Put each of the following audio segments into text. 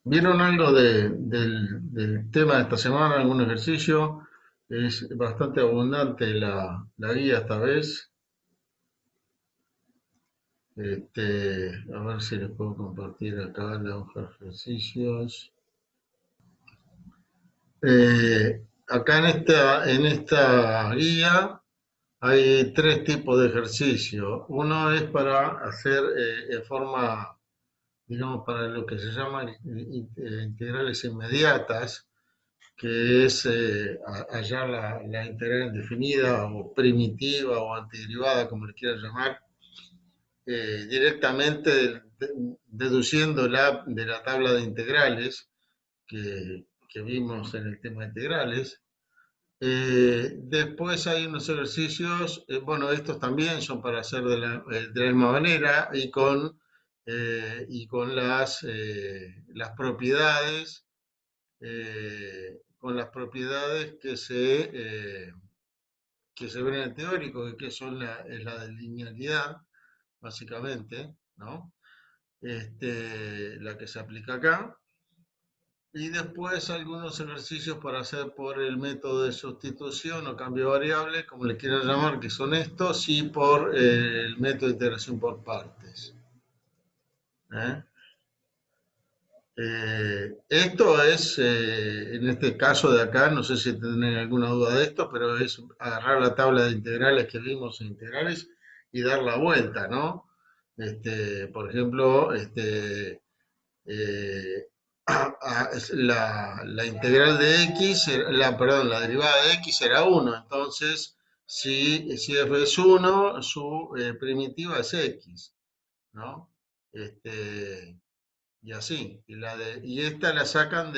¿Vieron algo del tema de esta semana, algún ejercicio? Es bastante abundante la guía esta vez. A ver si les puedo compartir acá la hoja de ejercicios. Acá en esta guía hay tres tipos de ejercicio. Uno es para hacer en forma, digamos, para lo que se llaman integrales inmediatas, que es hallar la integral indefinida o primitiva o antiderivada, como le quieras llamar, directamente deduciéndola de la tabla de integrales que vimos en el tema de integrales. Después hay unos ejercicios, bueno, estos también son para hacer de la misma manera y con las propiedades que se ven en el teórico, que son la de linealidad, básicamente, ¿no? La que se aplica acá. Y después algunos ejercicios para hacer por el método de sustitución o cambio de variable, como le quieran llamar, que son estos, y por el método de integración por partes. ¿Eh? Esto es, en este caso de acá, no sé si tienen alguna duda de esto, pero es agarrar la tabla de integrales que vimos en integrales y dar la vuelta, ¿no? Por ejemplo, eh, la integral de x, perdón, la derivada de x era uno. Entonces, si f es uno, su primitiva es x, ¿no? Este, y así. Y esta la sacan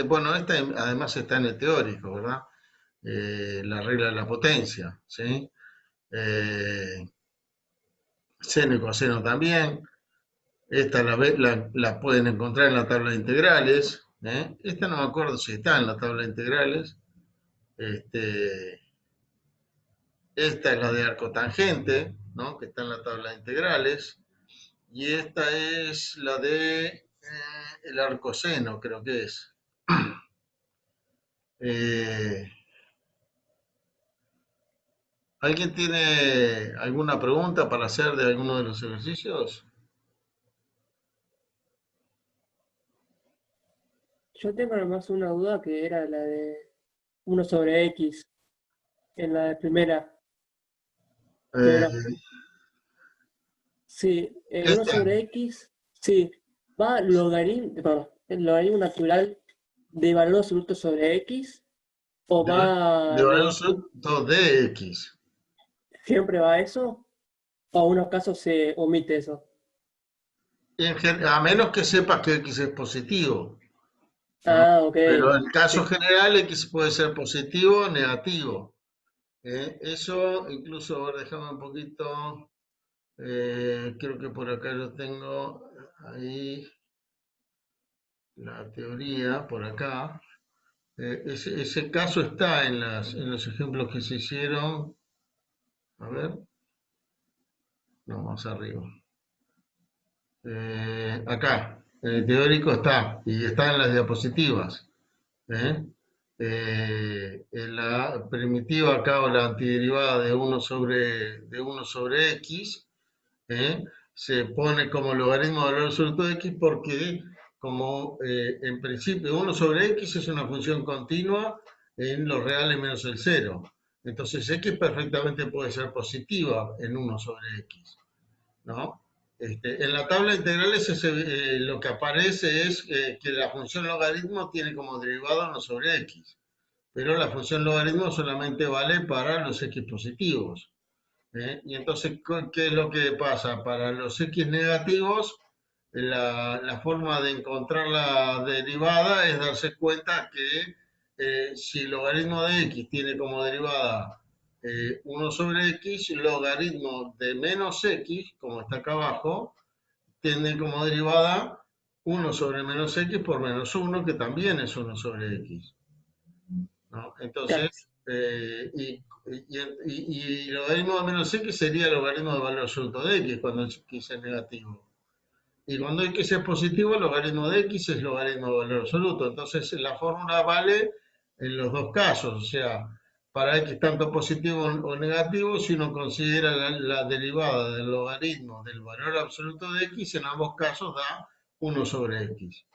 bueno, esta además está en el teórico, ¿verdad? La regla de la potencia, ¿sí? Eh, Seno y coseno también. Esta la pueden encontrar en la tabla de integrales. Esta no me acuerdo si está en la tabla de integrales. Este, Esta es la de arcotangente, ¿no? Que está en la tabla de integrales. Y esta es la de el arcoseno, creo que es. Eh, ¿Alguien tiene alguna pregunta para hacer de alguno de los ejercicios? Yo tengo nomás una duda que era la de uno sobre X, en la de primera, que Eh, era, sí, el uno este, sobre X, sí, va logaritmo, perdón, el logaritmo natural de valor absoluto sobre X, o de va, valor absoluto de x. siempre va eso, o en unos casos se omite eso. A menos que sepas que x es positivo, ¿no? Ah, ok, Pero en el caso sí, general x puede ser positivo o negativo. Eso incluso, a ver, déjame un poquito, creo que por acá yo tengo ahí la teoría, por acá. Ese caso está en los ejemplos que se hicieron. A ver, no, más arriba. Acá, en el teórico está, y está en las diapositivas. ¿Eh? En la primitiva acá o la antiderivada de uno sobre x, ¿eh? Se pone como logaritmo de valor absoluto de x porque como en principio uno sobre x es una función continua en los reales menos el cero. Entonces x perfectamente puede ser positiva en uno sobre x, ¿no? En la tabla de integrales lo que aparece es que la función logaritmo tiene como derivada uno sobre x, pero la función logaritmo solamente vale para los x positivos. Y entonces, ¿qué es lo que pasa? Para los x negativos, la forma de encontrar la derivada es darse cuenta que si el logaritmo de x tiene como derivada 1 sobre x, logaritmo de menos x, como está acá abajo, tiene como derivada 1 sobre menos x por menos 1, que también es 1 sobre x, ¿no? claro. Entonces, y logaritmo de menos x sería el logaritmo de valor absoluto de x cuando x es negativo. y cuando x es positivo, el logaritmo de x es logaritmo de valor absoluto. Entonces la fórmula vale en los dos casos, o sea, para x tanto positivo o negativo, si uno considera la derivada del logaritmo del valor absoluto de x, en ambos casos da 1/x.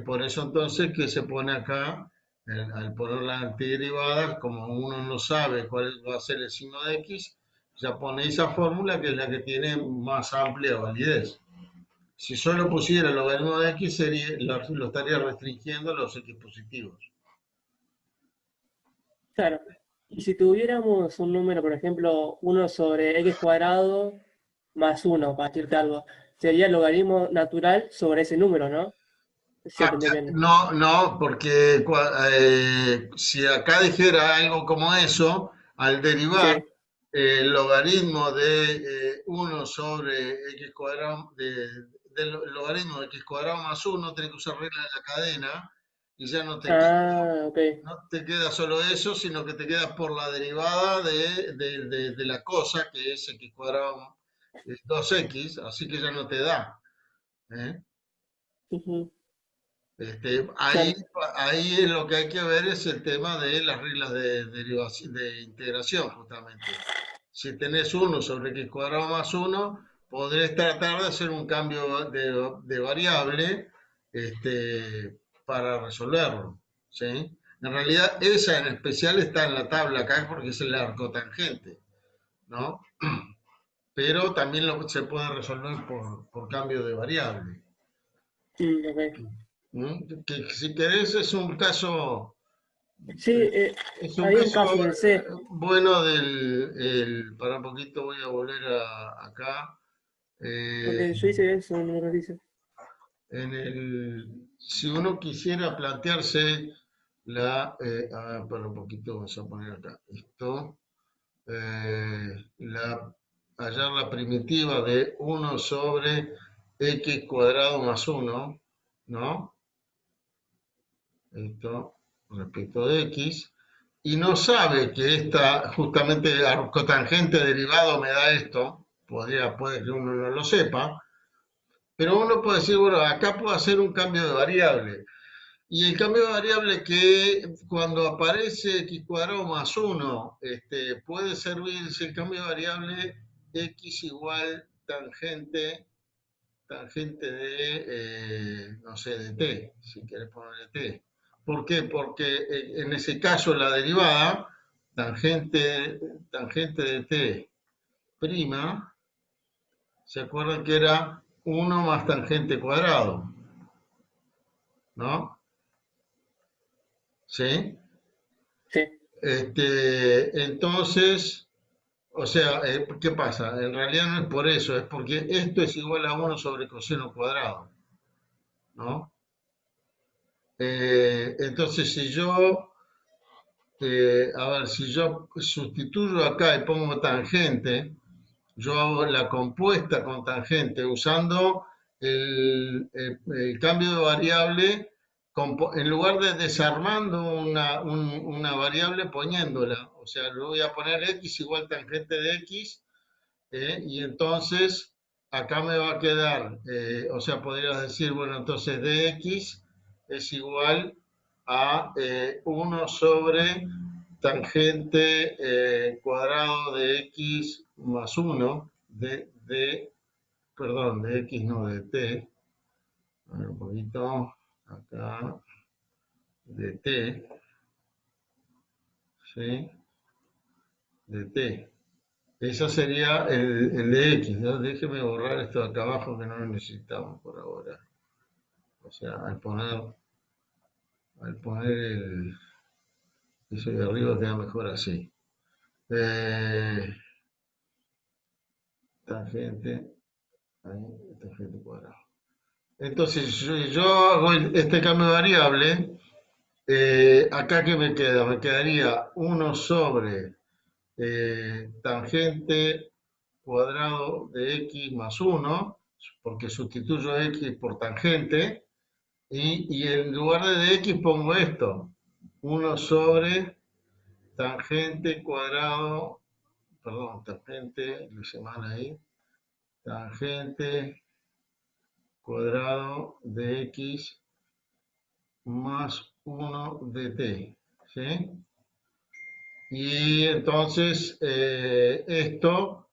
Por eso entonces que se pone acá, al poner las antiderivadas, como uno no sabe cuál va a ser el signo de x, ya pone esa fórmula que es la que tiene más amplia validez. Si solo pusiera el logaritmo de x, lo estaría restringiendo a los x positivos. Claro. Y si tuviéramos un número, por ejemplo, 1/x² más 1, para decirte algo, sería el logaritmo natural sobre ese número, ¿no? Si entendí bien. No, no, porque si acá dijera algo como eso, al derivar Sí. el logaritmo de 1 sobre x cuadrado, del logaritmo de x cuadrado más 1, tenés que usar regla de la cadena y ya Ah, ok. no te queda solo eso, sino que te quedas por la derivada de la cosa, que es x cuadrado es 2x, así que ya no te da. ¿Eh? Ujú. Ahí, Claro. ahí lo que hay que ver es el tema de las reglas de derivación, de integración, justamente. Si tenés 1/x² más 1, podrés tratar de hacer un cambio de variable para resolverlo. ¿Sí? En realidad, esa en especial está en la tabla acá porque es el arcotangente, ¿no? Pero también se puede resolver por cambio de variable. Ok. Que si querés es un caso. Sí, Es un había un caso caso en el C, bueno para un poquito voy a volver acá. Eh, porque yo hice eso, no lo dice. si uno quisiera plantearse para un poquito vamos a poner acá, esto, hallar la primitiva de 1/x² más 1, ¿no? Esto respecto de x, y no sabe que esta justamente arcotangente derivado me da esto, puede que uno no lo sepa, pero uno puede decir, bueno, acá puedo hacer un cambio de variable. Y el cambio de variable que cuando aparece x² más 1, puede servirse el cambio de variable x igual tangente de, no sé, de t, si quieres ponerle t. ¿Por qué? Porque en ese caso la derivada, tangente de t prima, ¿se acuerdan que era 1 más tangente cuadrado? ¿No? ¿Sí? Sí. Entonces, o sea, ¿qué pasa? En realidad no es por eso, es porque esto es igual a 1/coseno cuadrado, ¿no? Entonces, a ver, si yo sustituyo acá y pongo tangente, yo hago la compuesta con tangente usando el cambio de variable, en lugar de desarmando una variable poniéndola. O sea, le voy a poner x igual tangente de x, y entonces acá me va a quedar, o sea, podrías decir, bueno, entonces dx es igual a 1 sobre tangente cuadrado de x más 1 perdón, de x no, de t, a ver un poquito, acá, de t, ¿sí? De t. Eso sería el de x, ¿no? Déjeme borrar esto de acá abajo que no lo necesitamos por ahora. O sea, al poner eso de arriba queda mejor así. Eh, tangente, ahí, tangente cuadrado. Entonces, yo hago este cambio de variable. Acá que me queda, me quedaría 1 sobre tangente cuadrado de x más 1, porque sustituyo x por tangente, y en lugar de x pongo esto, 1 sobre tangente cuadrado, perdón, tangente, lo hice mal ahí, tangente cuadrado de x más 1 de t, ¿sí? Y entonces esto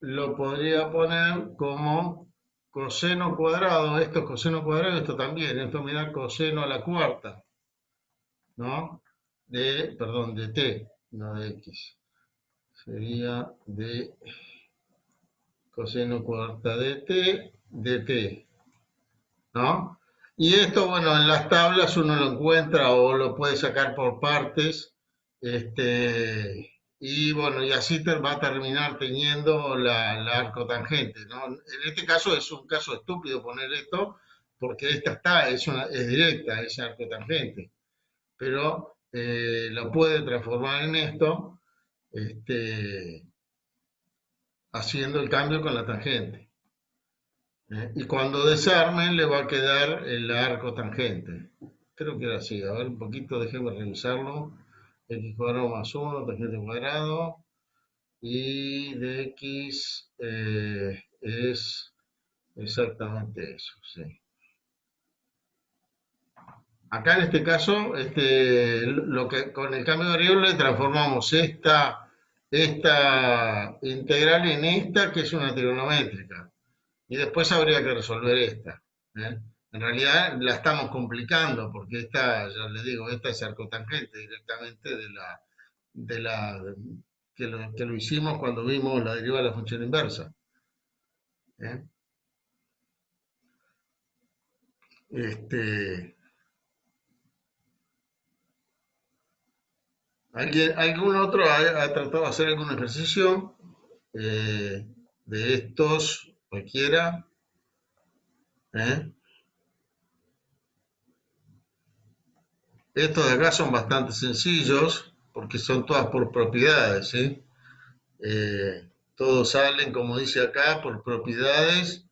lo podría poner como coseno cuadrado, esto es coseno cuadrado, esto también, esto me da coseno a la cuarta, ¿no? Perdón, de t, no de x. Sería de coseno cuarta de t, ¿no? Y esto, bueno, en las tablas uno lo encuentra o lo puede sacar por partes, y bueno, y así va a terminar teniendo la arcotangente, ¿no? En este caso es un caso estúpido poner esto, porque esta es directa, es arcotangente, pero lo puede transformar en esto, haciendo el cambio con la tangente. Y cuando desarmen le va a quedar el arco tangente. Creo que era así. A ver un poquito, déjenme revisarlo. X cuadrado más 1, tangente cuadrado. Y de x es exactamente eso. Sí. Acá en este caso, con el cambio de variable transformamos esta integral en esta, que es una trigonométrica. Y después habría que resolver esta, ¿eh? En realidad la estamos complicando porque esta, ya les digo, esta es arcotangente directamente de la que lo hicimos cuando vimos la derivada de la función inversa, ¿eh? Este, ¿algún otro ha tratado de hacer algún ejercicio de estos, cualquiera? ¿Eh? Estos de acá son bastante sencillos porque son todas por propiedades, ¿sí? Todos salen, como dice acá, por propiedades,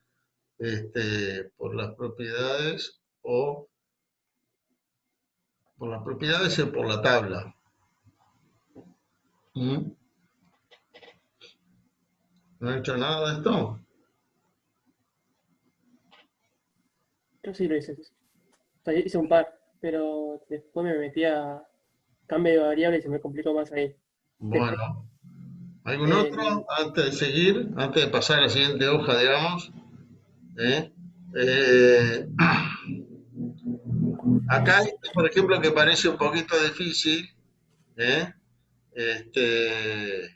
por las propiedades o por las propiedades o por la tabla. ¿Mm? ¿No he hecho nada de esto? Yo sí lo hice. O sea, hice un par, pero después me metí a cambio de variable y se me complicó más ahí. Bueno, ¿algún Eh, otro antes de seguir, antes de pasar a la siguiente hoja, digamos? ¿Eh? Eh, Acá, por ejemplo, que parece un poquito difícil, ¿eh? Este,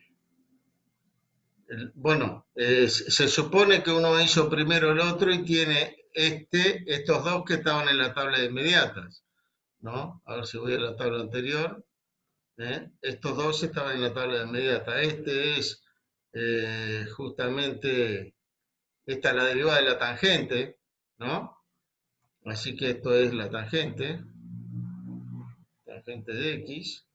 bueno, se supone que uno hizo primero el otro y tiene estos dos que estaban en la tabla de inmediatas, ¿no? A ver si voy a la tabla anterior. Estos dos estaban en la tabla de inmediata. Este es justamente, esta es la derivada de la tangente, ¿no? Así que esto es la tangente de x.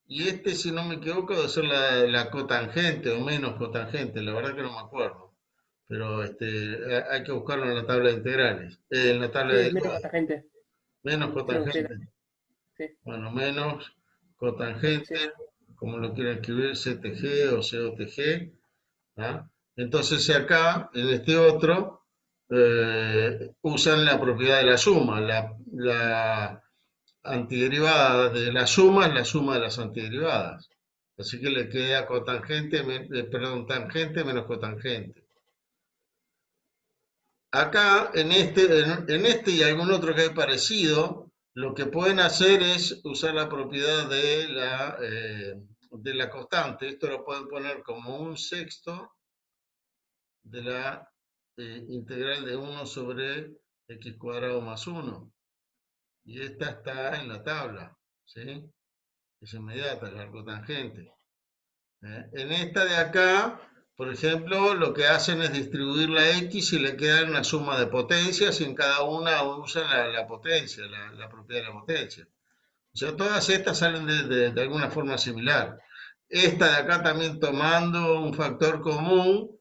Y este, si no me equivoco, debe ser la cotangente o menos cotangente, la verdad que no me acuerdo. Pero hay que buscarlo en la tabla de integrales, en la tabla sí, de es menos derivadas. otra gente. Menos Yo lo busqué cotangente. también. Sí, Bueno, menos sí. cotangente, como lo quieran escribir, CTG o COTG. ¿Ah? Entonces acá, en este otro, usan la propiedad de la suma. La antiderivada de la suma es la suma de las antiderivadas. Así que le queda cotangente, perdón, tangente menos cotangente. Acá, en este y algún otro que es parecido, lo que pueden hacer es usar la propiedad de la constante. Esto lo pueden poner como un sexto de la integral de 1 sobre x cuadrado más 1. Y esta está en la tabla, ¿sí? Es inmediata, el arco tangente. En esta de acá, por ejemplo, lo que hacen es distribuir la x y le quedan una suma de potencias y en cada una usan la potencia, la propiedad de la potencia. O sea, todas estas salen de alguna forma similar. Esta de acá también tomando un factor común,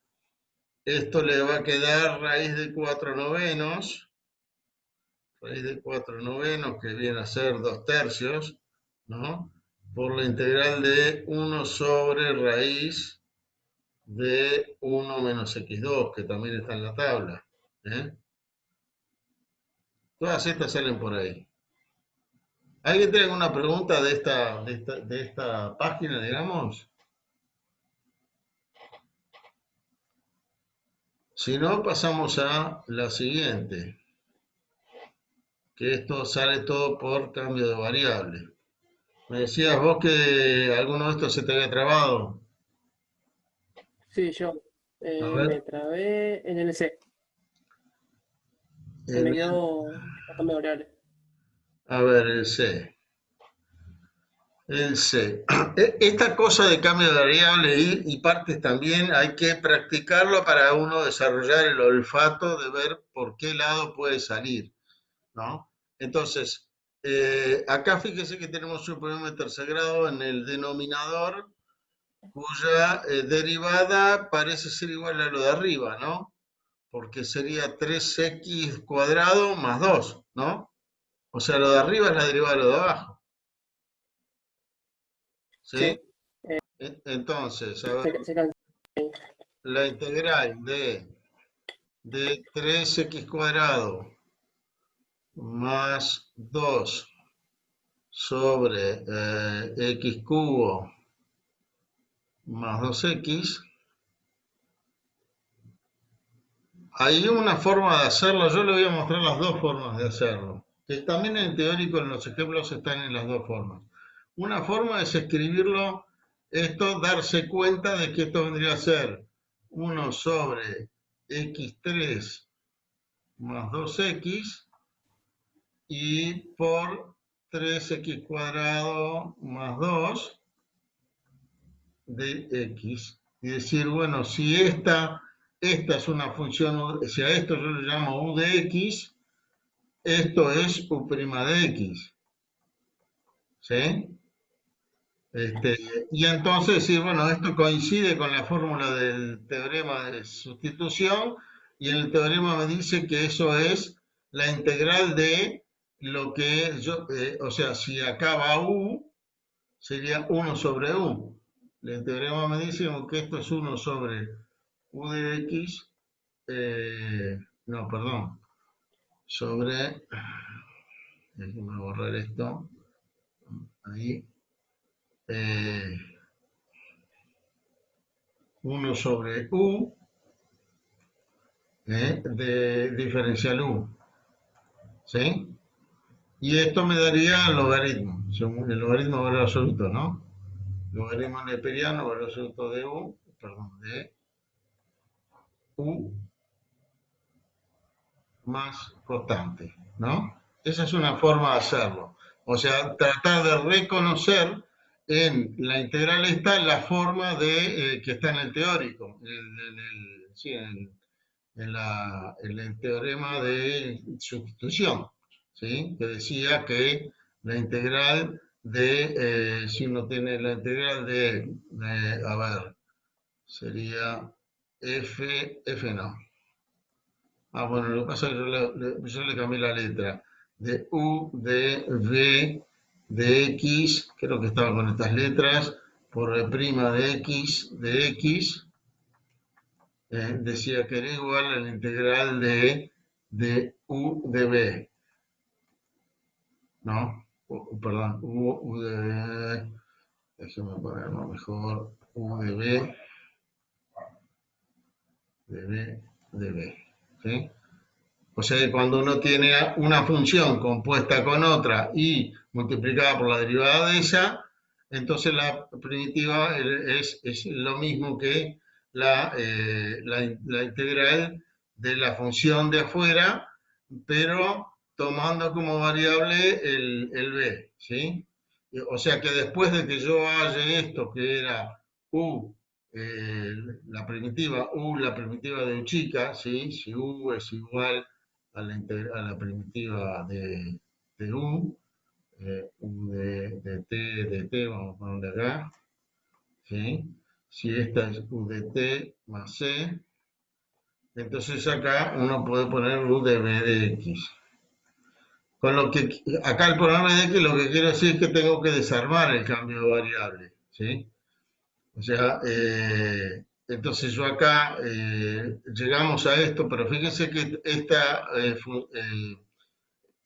esto le va a quedar raíz de 4 novenos, que viene a ser 2 tercios, ¿no? Por la integral de 1 sobre raíz de 1 menos x2, que también está en la tabla. ¿eh? Todas estas salen por ahí. ¿Alguien tiene alguna pregunta de esta página, digamos? Si no, pasamos a la siguiente, que esto sale todo por cambio de variable. Me decías vos que alguno de estos se te había trabado. Sí, yo A me ver, trabé en el C. Se me en quedó bastante variable. a ver, el C. El C. Esta cosa de cambio de variable y partes también hay que practicarlo para uno desarrollar el olfato de ver por qué lado puede salir, ¿no? Entonces, acá fíjese que tenemos un problema de tercer grado en el denominador, cuya derivada parece ser igual a lo de arriba, ¿no? Porque sería 3x cuadrado más 2, ¿no? O sea, lo de arriba es la derivada de lo de abajo, ¿sí? Sí, eh, Entonces, a ver, se cansa. la integral de 3x cuadrado más 2 sobre x cubo más 2x. Hay una forma de hacerlo, yo le voy a mostrar las dos formas de hacerlo, que también en teórico en los ejemplos están en las dos formas. Una forma es escribirlo, esto, darse cuenta de que esto vendría a ser 1 sobre x3 más 2x y por 3x cuadrado más 2 de x. Y decir, bueno, si esta es una función, si a esto yo le llamo u de x, esto es u' de x. ¿Sí? Este, y entonces decir, bueno, esto coincide con la fórmula del teorema de sustitución y en el teorema me dice que eso es la integral de lo que yo, o sea, si acá va u, sería 1 sobre u. El teorema me dice que esto es 1 sobre u de x, no, perdón, sobre, déjeme borrar esto, ahí, eh, 1 sobre u de diferencial u, ¿sí? Y esto me daría el logaritmo, según el logaritmo de valor absoluto, ¿no? Logaritmo neperiano, valor absoluto de u, perdón, de u más constante, ¿no? Esa es una forma de hacerlo. O sea, tratar de reconocer en la integral esta la forma de que está en el teórico, sí, en el teorema de sustitución, ¿sí? Que decía que la integral si uno tiene la integral a ver, sería f no. Bueno, lo que pasa es que yo le cambié la letra. De U, de V, de X, creo que estaba con estas letras, por prima de X, decía que era igual a la integral de U de B, ¿no? Perdón, U de, déjeme ponerlo mejor, U de B, ¿sí? O sea que cuando uno tiene una función compuesta con otra y multiplicada por la derivada de esa, entonces la primitiva es lo mismo que la integral de la función de afuera, pero tomando como variable el b, ¿sí? O sea que después de que yo halle esto, que era u, eh, la primitiva de u chica, ¿sí? Si u es igual a la primitiva de U, U de T, vamos a ponerle acá, ¿sí? Si esta es U de T más C, entonces acá uno puede poner U de B de X. Con lo que acá el programa de X lo que quiero decir es que tengo que desarmar el cambio de variable, ¿sí? O sea, entonces yo acá llegamos a esto, pero fíjense que esta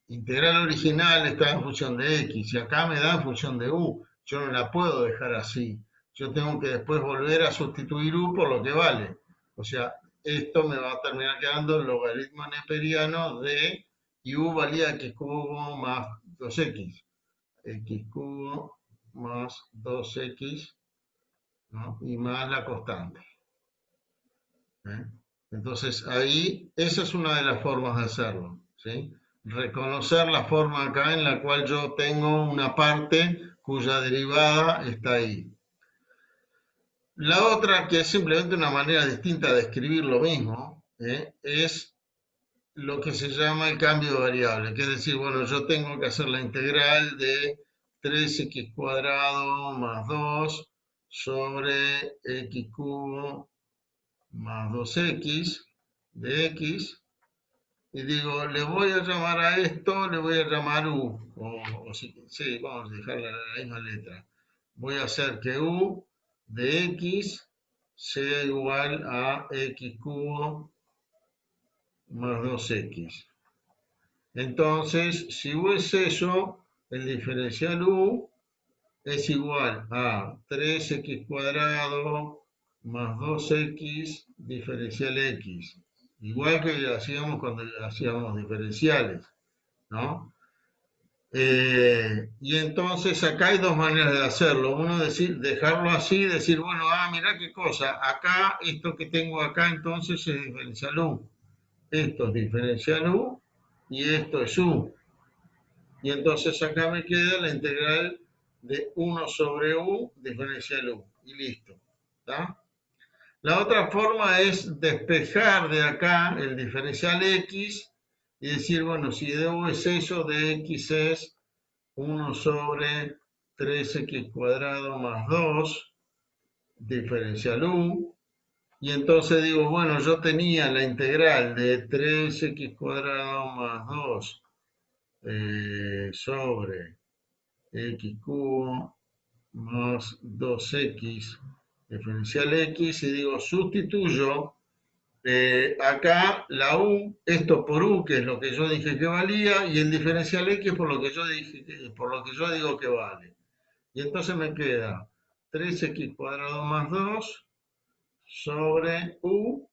integral original está en función de x y acá me da en función de u. Yo no la puedo dejar así. Yo tengo que después volver a sustituir u por lo que vale. O sea, esto me va a terminar quedando el logaritmo neperiano de y u valía x cubo más 2x. X cubo más 2x, ¿no? Y más la constante. ¿Eh? Entonces ahí, esa es una de las formas de hacerlo, ¿sí? Reconocer la forma acá en la cual yo tengo una parte cuya derivada está ahí. La otra, que es simplemente una manera distinta de escribir lo mismo, es lo que se llama el cambio de variable, que es decir, bueno, yo tengo que hacer la integral de 3x cuadrado más 2 sobre x cubo más 2x de x, y digo, le voy a llamar a esto, le voy a llamar u, sí, vamos a dejar la misma letra. Voy a hacer que u de x sea igual a x cubo más 2x. Entonces, si u es eso, el diferencial u es igual a 3x cuadrado más 2x diferencial x. Igual que hacíamos cuando hacíamos diferenciales, ¿no? Y entonces acá hay dos maneras de hacerlo. Uno decir, dejarlo así, decir, bueno, mirá qué cosa, acá, esto que tengo acá entonces es diferencial u. Esto es diferencial u y esto es u. Y entonces acá me queda la integral de 1 sobre u diferencial u. Y listo. ¿Está? La otra forma es despejar de acá el diferencial x y decir, bueno, si de u es eso, de x es 1 sobre 3x cuadrado más 2 diferencial u. Y entonces digo, bueno, yo tenía la integral de 3x cuadrado más 2 sobre x cubo más 2x diferencial x y digo, sustituyo acá la u, esto por u, que es lo que yo dije que valía, y el diferencial x por lo que yo dije, por lo que yo digo que vale. Y entonces me queda 3x cuadrado más 2 sobre u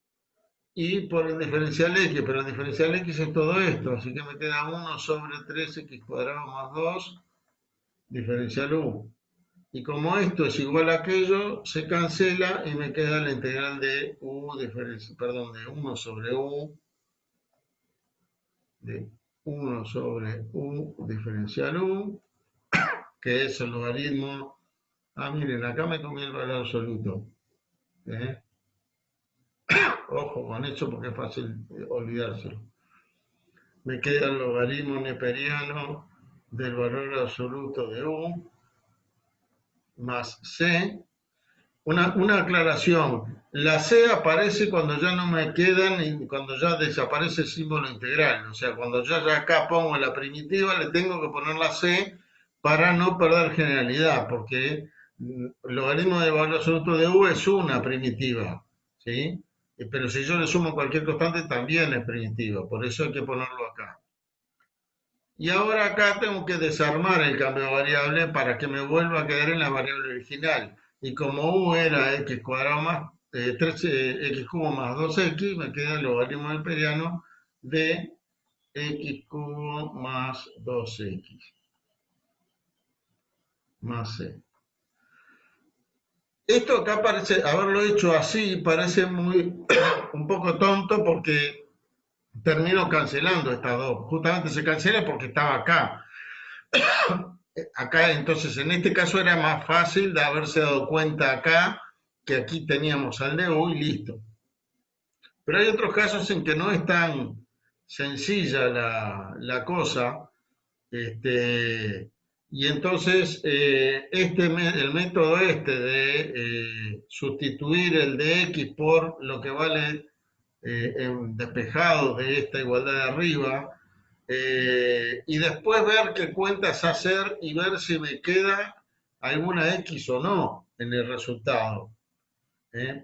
y por el diferencial x, pero el diferencial x es todo esto, así que me queda 1 sobre 3x cuadrado más 2 diferencial u. Y como esto es igual a aquello, se cancela y me queda la integral de u, perdón, de 1 sobre u, de 1 sobre u diferencial u, que es el logaritmo. Miren, acá me comí el valor absoluto. Ojo con eso porque es fácil olvidárselo. Me queda el logaritmo neperiano del valor absoluto de u más c. Una aclaración, la C aparece cuando ya no me quedan y cuando ya desaparece el símbolo integral, o sea, cuando yo ya acá pongo la primitiva le tengo que poner la C para no perder generalidad, porque el logaritmo de valor absoluto de U es una primitiva, ¿sí? Pero si yo le sumo cualquier constante también es primitiva, por eso hay que ponerlo acá. Y ahora acá tengo que desarmar el cambio de variable para que me vuelva a quedar en la variable original. Y como u era x cuadrado más 3x cubo más 2x, me queda el logaritmo neperiano de x cubo más 2x más c. Esto acá parece, haberlo hecho así, parece muy un poco tonto porque termino cancelando estas dos. Justamente se cancela porque estaba acá. Acá entonces en este caso era más fácil de haberse dado cuenta acá que aquí teníamos al de U y listo. Pero hay otros casos en que no es tan sencilla la cosa, y entonces el método de sustituir el de x por lo que vale en despejado de esta igualdad de arriba, y después ver qué cuentas hacer y ver si me queda alguna X o no en el resultado.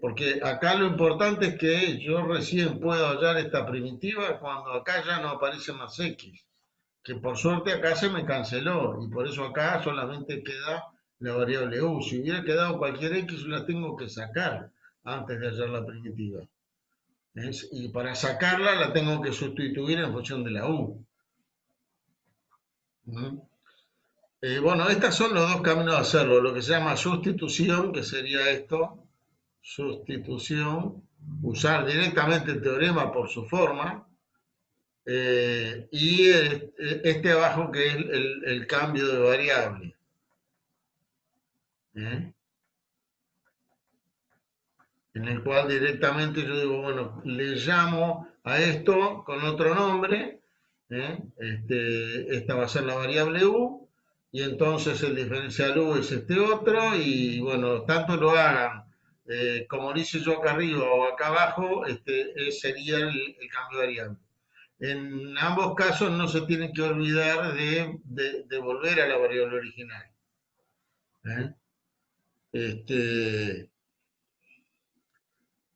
Porque acá lo importante es que yo recién puedo hallar esta primitiva cuando acá ya no aparece más X, que por suerte acá se me canceló y por eso acá solamente queda la variable U. Si hubiera quedado cualquier X, yo la tengo que sacar antes de hallar la primitiva. Y para sacarla la tengo que sustituir en función de la U. ¿Mm? Bueno, estos son los dos caminos de hacerlo. Lo que se llama sustitución, que sería esto, sustitución, usar directamente el teorema por su forma, y este abajo que es el cambio de variable. ¿Eh? En el cual directamente yo digo, bueno, le llamo a esto con otro nombre, esta va a ser la variable u, y entonces el diferencial u es este otro, y bueno, tanto lo hagan como lo hice yo acá arriba o acá abajo, sería el cambio de variable. En ambos casos no se tienen que olvidar de volver a la variable original. ¿Eh? Este,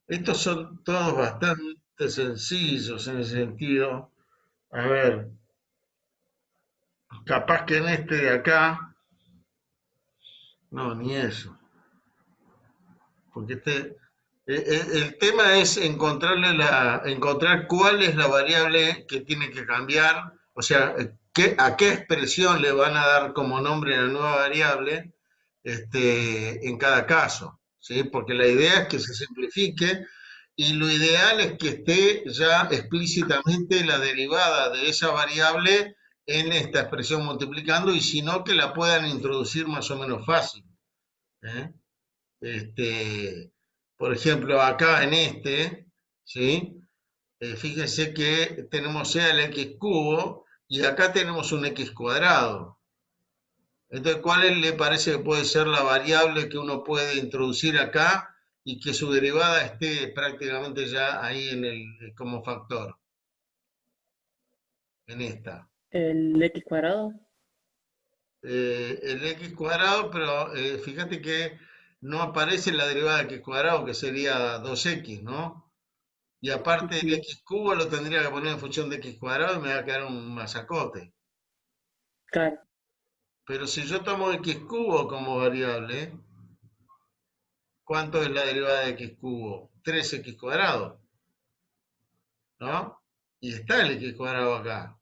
Estos son todos bastante sencillos en ese sentido. A ver, capaz que en este de acá, no, ni eso. Porque el tema es encontrar cuál es la variable que tiene que cambiar, o sea, a qué expresión le van a dar como nombre a la nueva variable en cada caso, ¿sí? Porque la idea es que se simplifique y lo ideal es que esté ya explícitamente la derivada de esa variable en esta expresión multiplicando y si no, que la puedan introducir más o menos fácil. ¿Eh? Por ejemplo, acá en ¿sí? Fíjense que tenemos C al X cubo y acá tenemos un X cuadrado. Entonces, ¿cuál le parece que puede ser la variable que uno puede introducir acá y que su derivada esté prácticamente ya ahí como factor, en esta? El X cuadrado. El X cuadrado, pero fíjate que no aparece la derivada de X cuadrado, que sería 2X, ¿no? Y Sí, aparte el sí, X cubo lo tendría que poner en función de X cuadrado y me va a quedar un masacote. claro. Pero si yo tomo X cubo como variable, ¿cuánto es la derivada de X cubo? 3X cuadrado, ¿no? Y está el X cuadrado acá.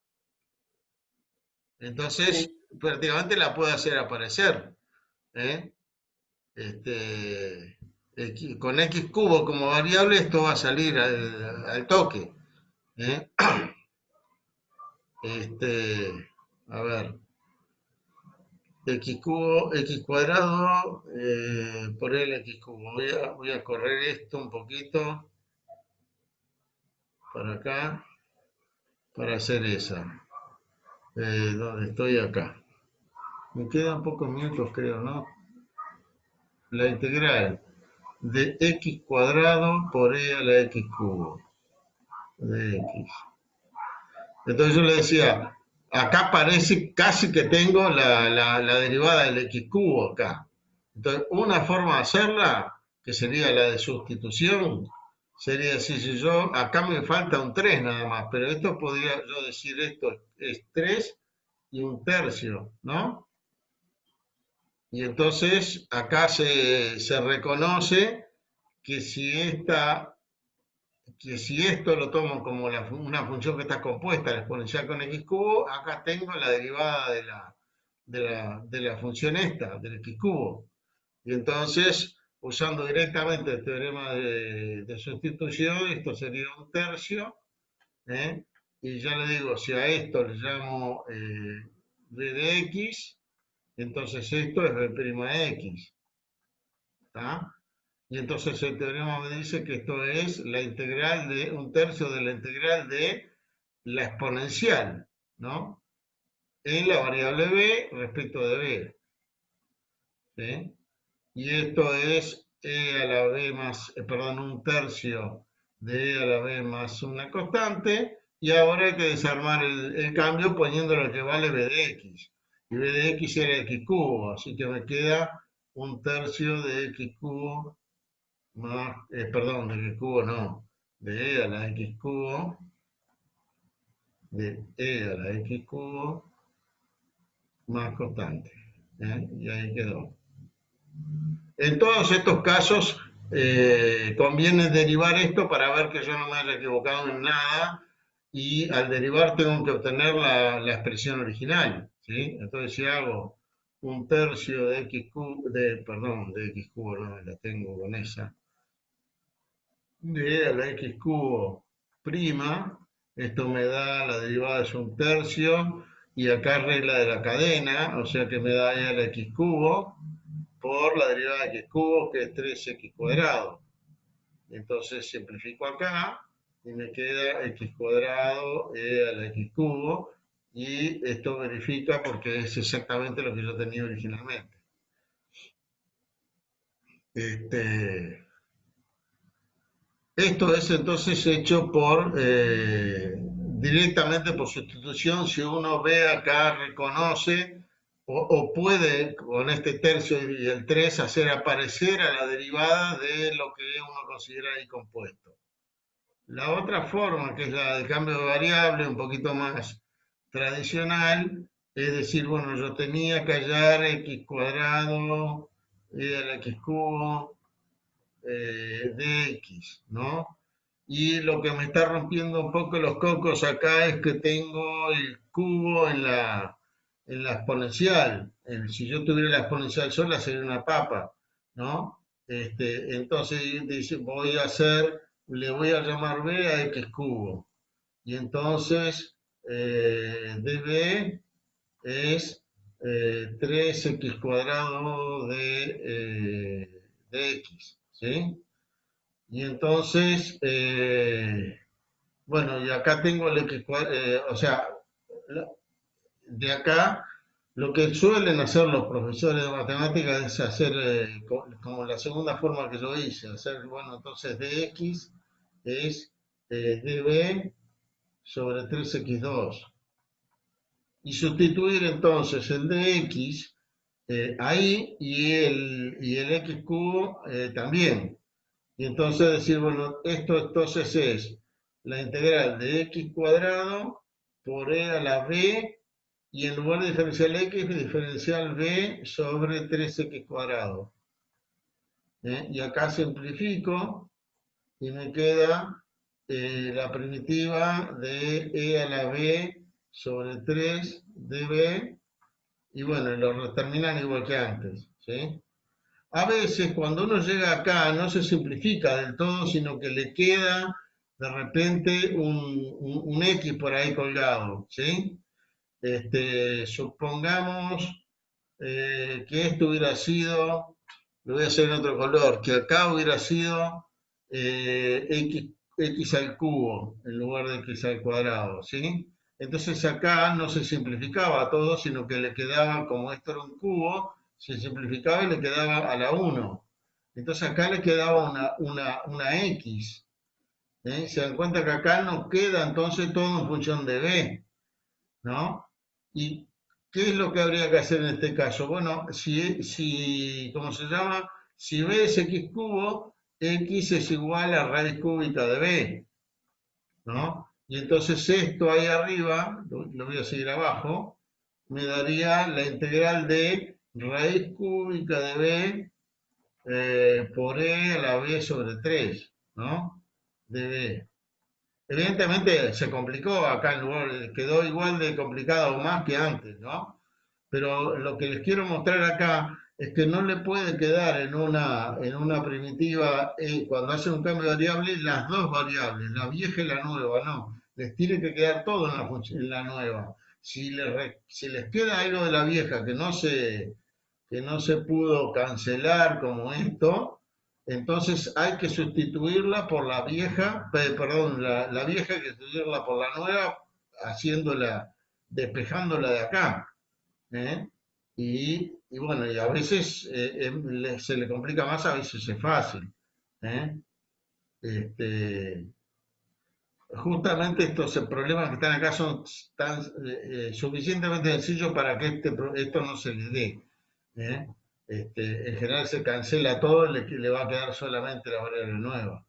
Entonces, Sí. prácticamente la puedo hacer aparecer. ¿Eh? Este, con X cubo como variable, esto va a salir al toque. ¿Eh? A ver, X cubo, X cuadrado, por el X cubo. Voy a correr esto un poquito para acá, para hacer esa. Donde estoy acá. Me quedan pocos minutos, creo, ¿no? La integral de x cuadrado por e a la x cubo de x. Entonces yo le decía, acá parece casi que tengo la derivada del x cubo acá. Entonces, una forma de hacerla, que sería la de sustitución, sería decir, si yo, acá me falta un 3 nada más, pero esto podría yo decir, esto es 3 y un tercio, ¿no? Y entonces acá se reconoce que que si esto lo tomo como una función que está compuesta, la exponencial con x cubo, acá tengo la derivada de la función esta, del x cubo. Y entonces, usando directamente el teorema de sustitución, esto sería un tercio, ¿eh? Y ya le digo, si a esto le llamo v de x, entonces esto es b' de x, ¿está? Y entonces el teorema me dice que esto es la integral de un tercio de la integral de la exponencial, ¿no? En la variable b respecto de b, ¿sí? Y esto es e a la b más, perdón, un tercio de e a la b más una constante, y ahora hay que desarmar el cambio poniendo lo que vale b de x. Y b de x era x cubo, así que me queda un tercio de x cubo más, perdón, de x cubo no, de e a la x cubo, de e a la x cubo más constante. Y ahí quedó. En todos estos casos conviene derivar esto para ver que yo no me haya equivocado en nada y al derivar tengo que obtener la expresión original, ¿sí? Entonces si hago un tercio de x cubo, perdón, de x cubo no la tengo con esa, de a la x cubo prima, esto me da la derivada es un tercio y acá regla de la cadena, o sea que me da e a la x cubo por la derivada de x cubo, que es 3x cuadrado. Entonces simplifico acá y me queda x cuadrado e a la x cubo, y esto verifica porque es exactamente lo que yo tenía originalmente. Este, esto es entonces hecho por directamente por sustitución. Si uno ve acá, reconoce o puede con este tercio y el 3 hacer aparecer a la derivada de lo que uno considera ahí compuesto. La otra forma, que es la de cambio de variable, un poquito más tradicional, es decir, bueno, yo tenía que hallar x cuadrado y el x cubo de x, ¿no? Y lo que me está rompiendo un poco los cocos acá es que tengo el cubo en la exponencial. Si yo tuviera la exponencial sola sería una papa, ¿no? Entonces dice, voy a hacer, le voy a llamar b a x cubo. Y entonces db es 3x cuadrado de x, ¿sí? Y entonces, bueno, y acá tengo el x cuadrado, o sea, de acá lo que suelen hacer los profesores de matemáticas es hacer como la segunda forma que yo hice, hacer, bueno, entonces dx es db sobre 3x2. Y sustituir entonces el dx ahí y el x cubo también. Y entonces decir, bueno, esto entonces es la integral de x cuadrado por e a la b, y en lugar de diferencial x, diferencial b sobre 3x cuadrado. Y acá simplifico y me queda la primitiva de e a la b sobre 3 db, y bueno, lo terminan igual que antes, ¿sí? A veces cuando uno llega acá no se simplifica del todo, sino que le queda de repente un X por ahí colgado, ¿sí? Supongamos que esto hubiera sido, lo voy a hacer en otro color, que acá hubiera sido X al cubo en lugar de X al cuadrado, ¿sí? Entonces acá no se simplificaba todo, sino que le quedaba, como esto era un cubo, se simplificaba y le quedaba a la 1. Entonces acá le quedaba una X. Se dan cuenta que acá nos queda entonces todo en función de B, ¿no? ¿Y qué es lo que habría que hacer en este caso? Bueno, ¿cómo se llama? Si B es x cubo, x es igual a raíz cúbica de B, ¿no? Y entonces esto ahí arriba, lo voy a seguir abajo, me daría la integral de raíz cúbica de B por e a la b sobre 3, ¿no? De B. Evidentemente se complicó acá en lugar, quedó igual de complicado o más que antes, ¿no? Pero lo que les quiero mostrar acá es que no le puede quedar en una primitiva, cuando hacen un cambio de variable, las dos variables, la vieja y la nueva, no. Les tiene que quedar todo en la nueva. Si les queda algo de la vieja que no se pudo cancelar como esto, entonces hay que sustituirla por la vieja, perdón, la vieja hay que sustituirla por la nueva, haciéndola, despejándola de acá. ¿eh? Y bueno, y a veces se le complica más, a veces es fácil. ¿eh? Este, Justamente estos problemas que están acá son tan suficientemente sencillos para que esto no se le dé. ¿eh? en general se cancela todo y le va a quedar solamente la variable nueva.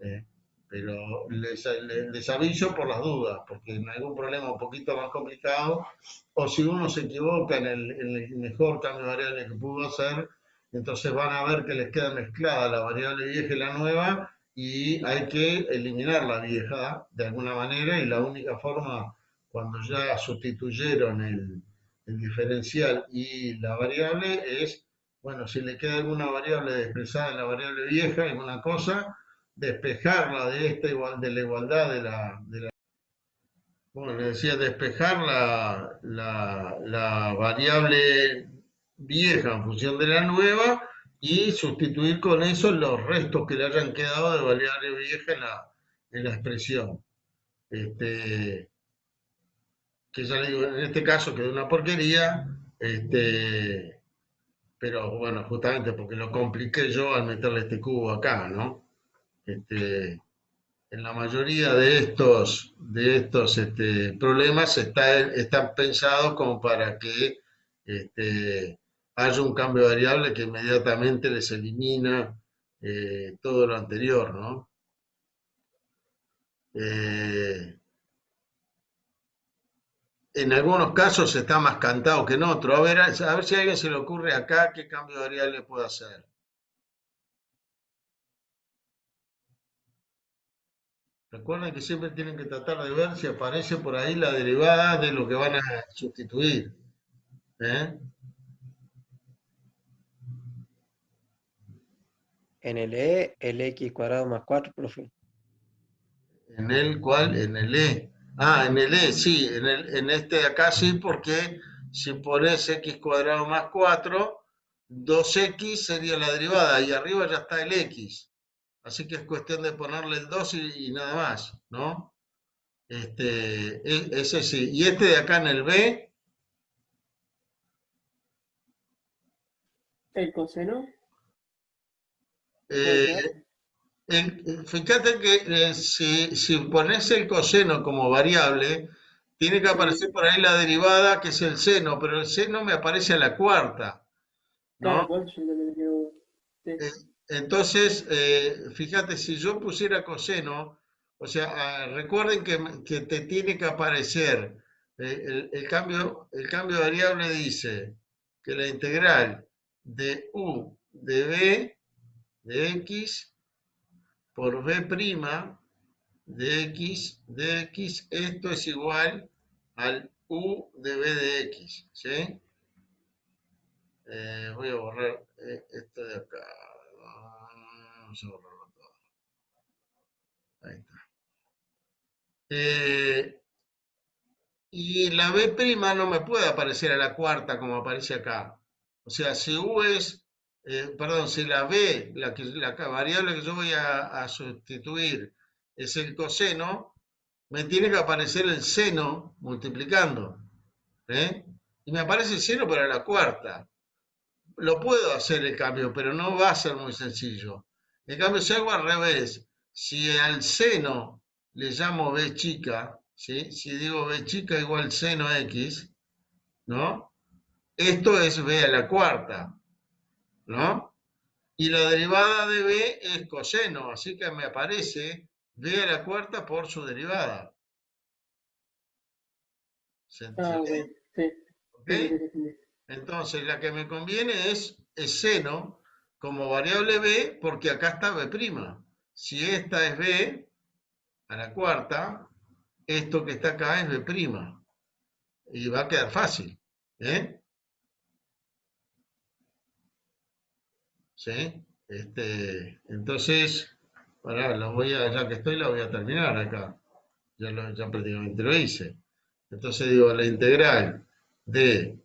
¿eh? Pero les aviso por las dudas, porque en algún problema un poquito más complicado, o si uno se equivoca en el mejor cambio de variable que pudo hacer, entonces van a ver que les queda mezclada la variable vieja y la nueva, y hay que eliminar la vieja de alguna manera, y la única forma, cuando ya sustituyeron el diferencial y la variable, es, bueno, si le queda alguna variable expresada en la variable vieja, alguna cosa, despejarla de esta igual, de la igualdad bueno, le decía despejar la variable vieja en función de la nueva y sustituir con eso los restos que le hayan quedado de variable vieja en la expresión. Este, que ya le digo, en este caso quedó una porquería, pero bueno, justamente porque lo compliqué yo al meterle este cubo acá, ¿no? Este, en la mayoría de estos problemas están pensados como para que haya un cambio de variable que inmediatamente les elimina todo lo anterior, ¿no? Eh, en algunos casos está más cantado que en otros. A ver si a alguien se le ocurre acá qué cambio de variable puede hacer. Recuerden que siempre tienen que tratar de ver si aparece por ahí la derivada de lo que van a sustituir. ¿eh? En el E, el X cuadrado más 4, profe. En el cual, en el E. Ah, en el E, sí, en este de acá sí, porque si pones x cuadrado más 4, 2x sería la derivada, y arriba ya está el x. Así que es cuestión de ponerle el 2 y nada más, ¿no? Ese sí. Y este de acá en el B, El coseno, puede eh, ser. fíjate que si pones el coseno como variable, tiene que aparecer Sí, por ahí la derivada, que es el seno, pero el seno me aparece a la cuarta, ¿no? claro, por eso yo también me quedo. Sí. Eh, Entonces, fíjate, si yo pusiera coseno, o sea, recuerden que te tiene que aparecer, el cambio de variable dice que la integral de u de b de x por b' de x, esto es igual al u de b de x, ¿sí? Voy a borrar esto de acá. Vamos a borrarlo todo. Ahí está. Eh, y la b' no me puede aparecer a la cuarta como aparece acá. O sea, si u es, perdón, si la b, la variable que yo voy a sustituir es el coseno, me tiene que aparecer el seno multiplicando. ¿eh? Y me aparece el seno para la cuarta. Lo puedo hacer el cambio, pero no va a ser muy sencillo. En cambio, si hago al revés, si al seno le llamo b chica, ¿sí? Si digo b chica igual seno x, ¿no? Esto es b a la cuarta, ¿no? Y la derivada de b es coseno, así que me aparece b a la cuarta por su derivada. ¿Se Ah, ok, entiende? sí. ¿Ok? Sí, sí, sí, sí, sí. Entonces, la que me conviene es seno como variable b, porque acá está b'. Si esta es b a la cuarta, esto que está acá es b'. Y va a quedar fácil. ¿eh? ¿Sí? Entonces, pará, ya que estoy, la voy a terminar acá. Ya prácticamente lo hice. Entonces digo, la integral de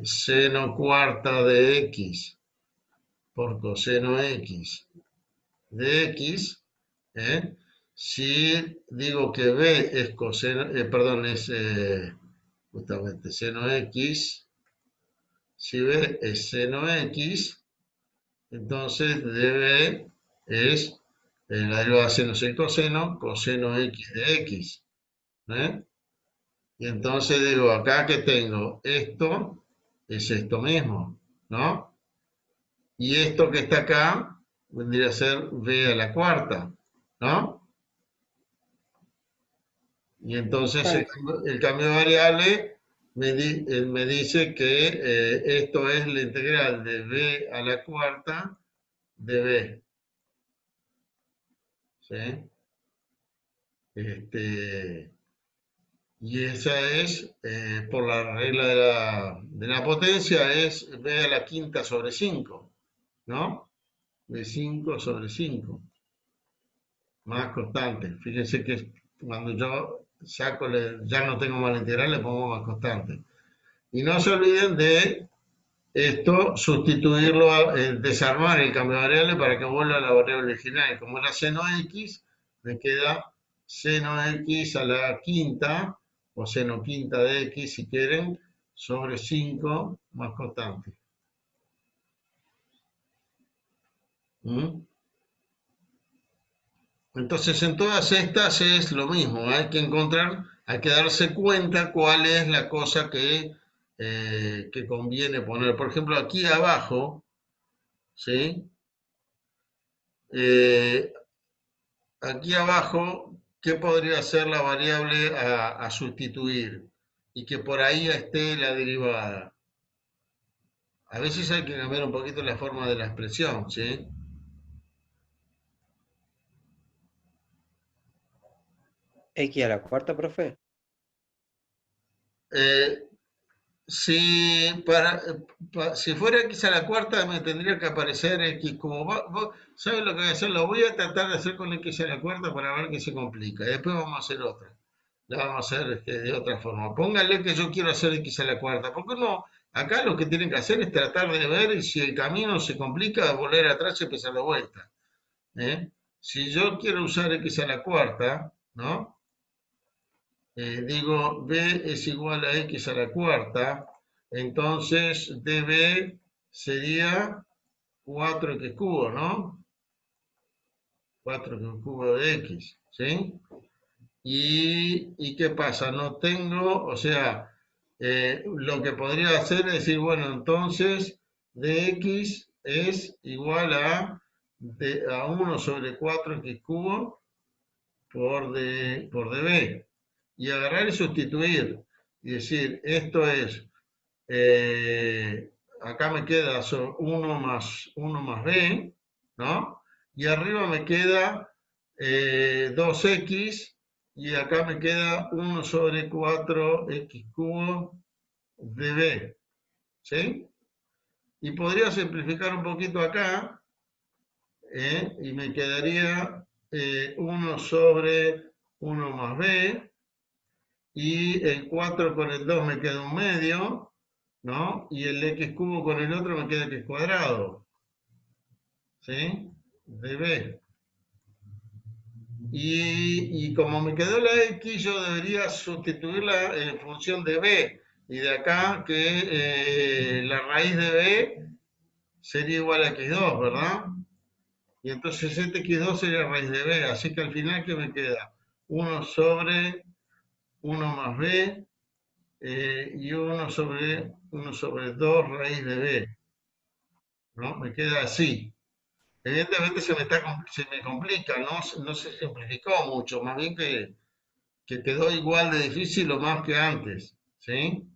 seno cuarta de x por coseno x de x, ¿eh? Si digo que b es coseno, perdón, es justamente seno x, si b es seno x, entonces db es la derivada de seno es el coseno, coseno x de x. ¿eh? Y entonces digo, acá que tengo esto, es esto mismo, ¿no? Y esto que está acá vendría a ser b a la cuarta, ¿no? Y entonces Exacto. el cambio de variable me dice que esto es la integral de b a la cuarta de b, ¿sí? Este, y esa es, por la regla de la potencia, es b a la quinta sobre 5, ¿no? De 5 sobre 5, más constante. Fíjense que cuando yo saco, ya no tengo más la integral, le pongo más constante. Y no se olviden de esto, sustituirlo, desarmar el cambio de variable para que vuelva a la variable original. Como era seno x, me queda seno x a la quinta, o seno quinta de x si quieren, sobre 5 más constante. ¿Mm? Entonces, en todas estas es lo mismo, hay que encontrar, hay que darse cuenta cuál es la cosa que conviene poner. Por ejemplo, aquí abajo, ¿sí? Eh, Aquí abajo, ¿qué podría ser la variable a sustituir? Y que por ahí esté la derivada. A veces hay que cambiar un poquito la forma de la expresión, ¿sí? X a la cuarta, profe. Eh, si fuera x a la cuarta, me tendría que aparecer x como... ¿Sabes lo que voy a hacer? Lo voy a tratar de hacer con x a la cuarta para ver qué se complica. Y después vamos a hacer otra. La vamos a hacer de otra forma. Póngale que yo quiero hacer x a la cuarta. ¿Por qué no? Acá lo que tienen que hacer es tratar de ver si el camino se complica, volver atrás y empezar de vuelta. ¿Eh? Si yo quiero usar x a la cuarta, ¿no? Digo b es igual a x a la cuarta, entonces db sería 4x cubo, ¿no? 4x cubo de x, ¿sí? ¿Y qué pasa? No tengo, o sea, lo que podría hacer es decir, bueno, entonces dx es igual a 1 sobre 4x cubo por db. Y agarrar y sustituir. Y decir, esto es, acá me queda 1 más b, ¿no? Y arriba me queda 2x y acá me queda 1 sobre 4x cubo de b, ¿sí? Y podría simplificar un poquito acá, y me quedaría 1 sobre 1 más b, y el 4 con el 2 me queda un medio, ¿no? Y el x cubo con el otro me queda x cuadrado, ¿sí? De b. Y como me quedó la x, yo debería sustituirla en función de b. Y de acá que la raíz de b sería igual a x2, ¿verdad? Y entonces este x2 sería raíz de b. Así que al final, ¿qué me queda? 1 sobre 1 más b, y 1 sobre 2 raíz de b, ¿no? Me queda así. Evidentemente se me complica, no se simplificó mucho, más bien que quedó igual de difícil o más que antes, ¿sí?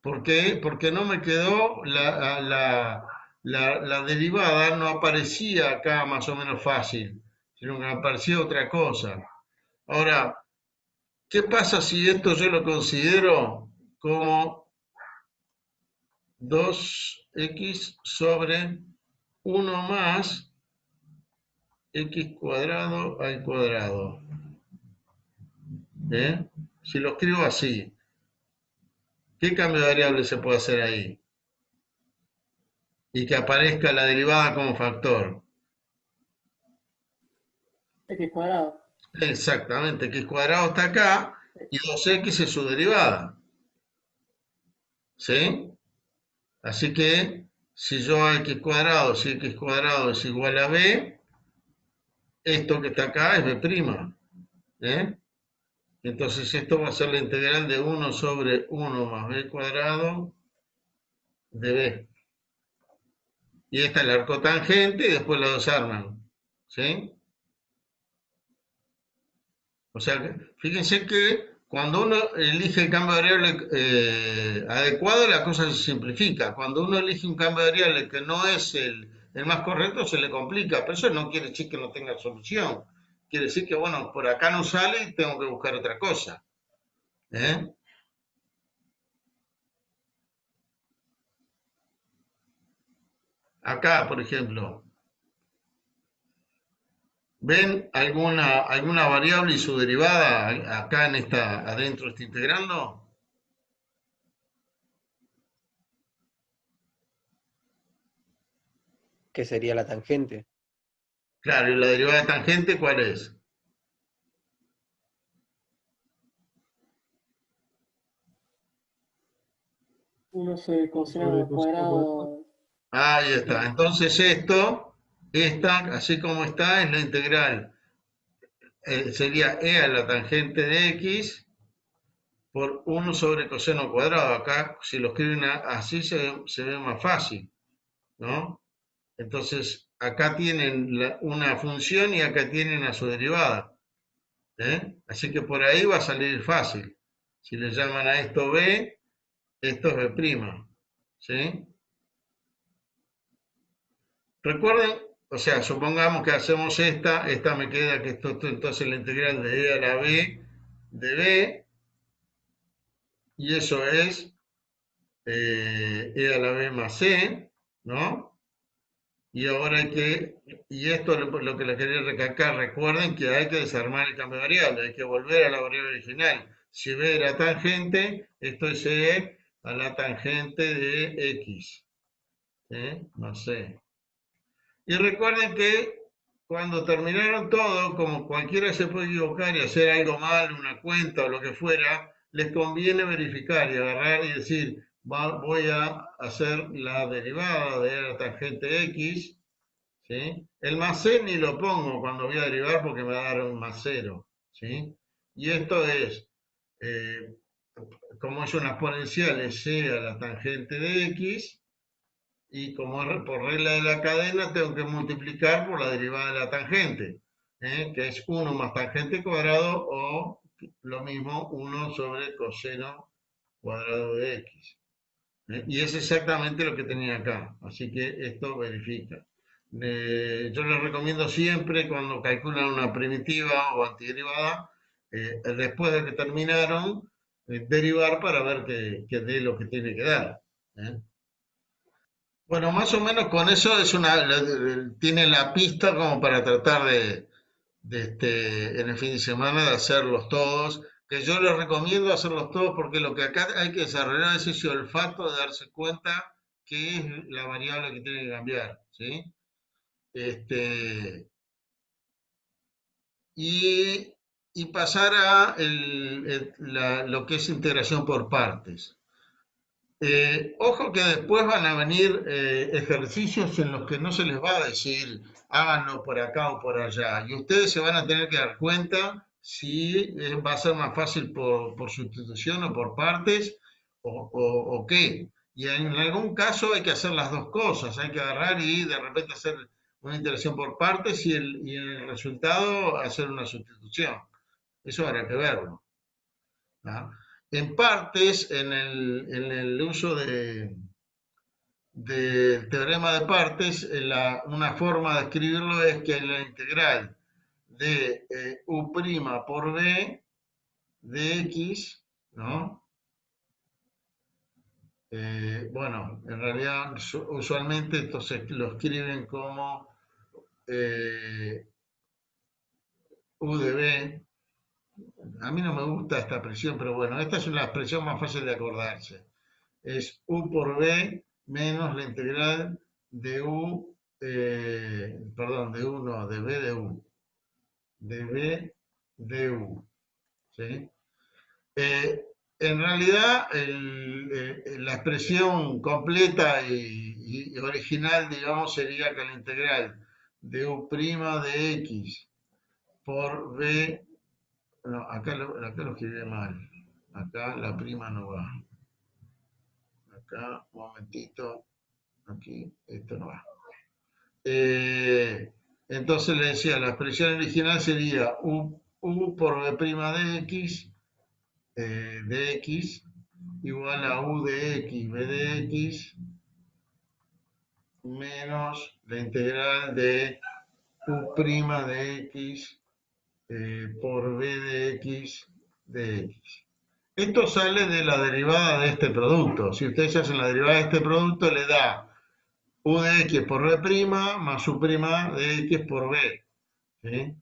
¿Por qué? Porque no me quedó la derivada, no aparecía acá más o menos fácil, sino que aparecía otra cosa. Ahora, ¿qué pasa si esto yo lo considero como 2x sobre 1 más x cuadrado al cuadrado? ¿Eh? Si lo escribo así, ¿qué cambio de variable se puede hacer ahí? Y que aparezca la derivada como factor. X cuadrado. Exactamente, x cuadrado está acá y 2x es su derivada. ¿Sí? Así que si yo a x cuadrado, si x cuadrado es igual a b, esto que está acá es b'. ¿Eh? Entonces esto va a ser la integral de 1 sobre 1 más b cuadrado de b. y esta es la arcotangente y después los dos arman. ¿Sí? O sea, fíjense que cuando uno elige el cambio de variable adecuado, la cosa se simplifica. Cuando uno elige un cambio de variable que no es el más correcto, se le complica. Pero eso no quiere decir que no tenga solución. Quiere decir que, bueno, por acá no sale y tengo que buscar otra cosa. ¿Eh? Acá, por ejemplo, ¿ven alguna variable y su derivada acá en adentro de este integrando? que sería la tangente, Claro, y la derivada de tangente, ¿cuál es? Uno sobre el coseno al cuadrado. Ahí está. eh, Entonces esta, así como está, es la integral. Sería e a la tangente de x por 1 sobre coseno cuadrado. Acá, si lo escriben así, se ve más fácil, ¿no? Entonces, acá tienen una función y acá tienen a su derivada. ¿Eh? Así que por ahí va a salir fácil. Si le llaman a esto b, esto es b'. ¿Sí? Recuerden, o sea, supongamos que hacemos esta me queda que esto entonces la integral de e a la b de b, y eso es e a la b más c, ¿no? Y ahora y esto lo que les quería recalcar, recuerden que hay que desarmar el cambio de variable, hay que volver a la variable original. Si b era tangente, esto es e a la tangente de x, ¿sí? Más c. Y recuerden que cuando terminaron todo, como cualquiera se puede equivocar y hacer algo mal, una cuenta o lo que fuera, les conviene verificar y agarrar y decir, voy a hacer la derivada de la tangente x, ¿sí? El más c ni lo pongo cuando voy a derivar porque me va a dar un más cero, ¿sí? Y esto es, eh, como es una exponencial, es c a la tangente de x, y como por regla de la cadena tengo que multiplicar por la derivada de la tangente, que es 1 más tangente cuadrado o lo mismo 1 sobre coseno cuadrado de x. Y es exactamente lo que tenía acá, así que esto verifica. Yo les recomiendo siempre cuando calculan una primitiva o antiderivada, después de que terminaron, derivar para ver que dé lo que tiene que dar. ¿Eh? Bueno, más o menos con eso tiene la pista como para tratar en el fin de semana de hacerlos todos, que yo les recomiendo hacerlos todos porque lo que acá hay que desarrollar es ese olfato de darse cuenta qué es la variable que tiene que cambiar, ¿sí? Este, y, y pasar a lo que es integración por partes. Ojo que después van a venir ejercicios en los que no se les va a decir háganlo por acá o por allá. Y ustedes se van a tener que dar cuenta si va a ser más fácil por sustitución o por partes o qué. Y en algún caso hay que hacer las dos cosas. Hay que agarrar y de repente hacer una integración por partes y en el resultado hacer una sustitución. Eso habrá que verlo. ¿No? En partes, en el uso del teorema de partes, una forma de escribirlo es que la integral de u' por b de x, ¿no? Bueno, en realidad usualmente entonces lo escriben como u de b. A mí no me gusta esta expresión, pero bueno, esta es la expresión más fácil de acordarse. Es u por b menos la integral de u, perdón, de u no, de b de u, de b de u, ¿sí? Eh, en realidad, la expresión completa y original, digamos, sería que la integral de u' de x por b, no, acá lo escribí mal, acá la prima no va, acá, un momentito, aquí, esto no va. entonces le decía, la expresión original sería u por b' de x igual a u de x, b de x, menos la integral de u' de x por b de x de x. Esto sale de la derivada de este producto. Si ustedes hacen la derivada de este producto, le da u de x por b' más u' de x por b. ¿Sí?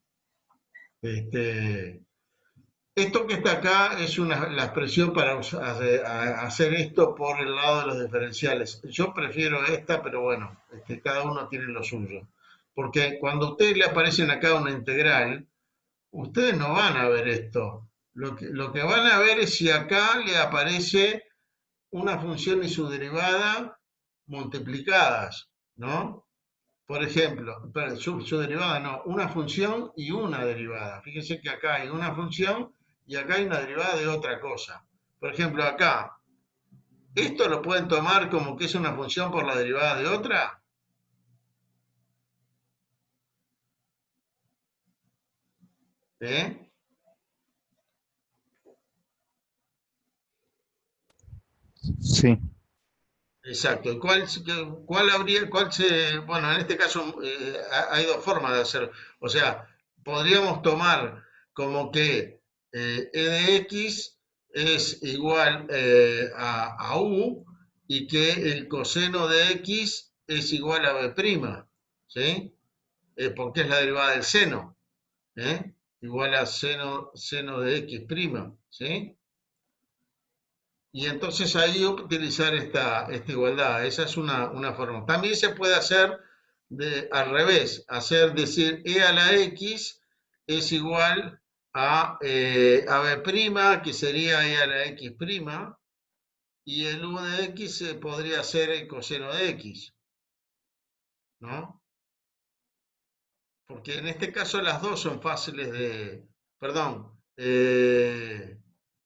Esto que está acá es la expresión para hacer esto por el lado de los diferenciales. Yo prefiero esta, pero bueno, cada uno tiene lo suyo. Porque cuando a ustedes le aparecen acá una integral, ustedes no van a ver esto. Lo que van a ver es si acá le aparece una función y su derivada multiplicadas, ¿no? Por ejemplo, su derivada no, una función y una derivada. Fíjense que acá hay una función y acá hay una derivada de otra cosa. Por ejemplo, acá, ¿esto lo pueden tomar como que es una función por la derivada de otra? ¿Eh? Sí. Exacto. ¿Y cuál habría, bueno, en este caso hay dos formas de hacer. O sea, podríamos tomar como que e de x es igual a u y que el coseno de x es igual a b', ¿sí? Porque es la derivada del seno, ¿eh? Igual a seno de x', ¿sí? Y entonces ahí utilizar esta igualdad, esa es una forma. También se puede hacer al revés, decir e a la x es igual a b', que sería e a la x', y el u de x podría ser el coseno de x, ¿no? Porque en este caso las dos son fáciles perdón,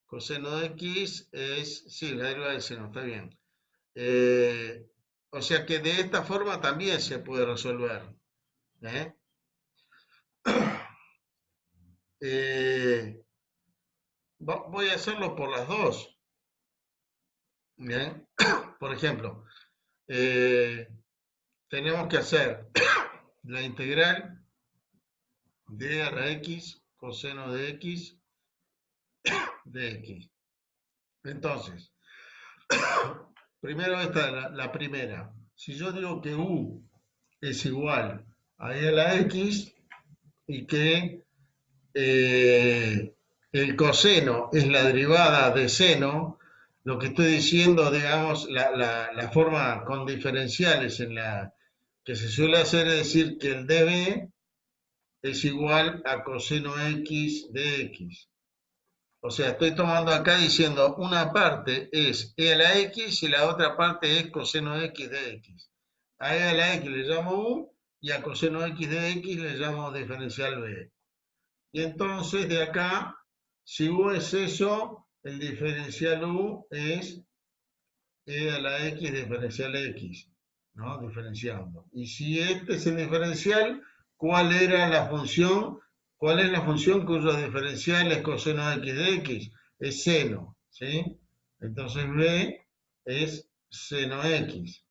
coseno de x es, sí, la derivada del seno, está bien. Eh, o sea que de esta forma también se puede resolver. ¿Eh? Eh, voy a hacerlo por las dos. ¿Bien? Por ejemplo, eh, tenemos que hacer la integral de a la x coseno de x de x. Entonces, primero esta, la primera. Si yo digo que u es igual a e a la x y que el coseno es la derivada de seno, lo que estoy diciendo, digamos, la forma con diferenciales en la que se suele hacer es decir que el dB es igual a coseno x de x. O sea, estoy tomando acá diciendo una parte es e a la x y la otra parte es coseno x de x. A e a la x le llamo u y a coseno x de x le llamo diferencial b. Y entonces de acá, si u es eso, el diferencial u es e a la x diferencial x, ¿no? Diferenciando. Y si este es el diferencial, ¿cuál era la función? ¿Cuál es la función cuyo diferencial es coseno x de x? Es seno, ¿sí? Entonces b es seno x.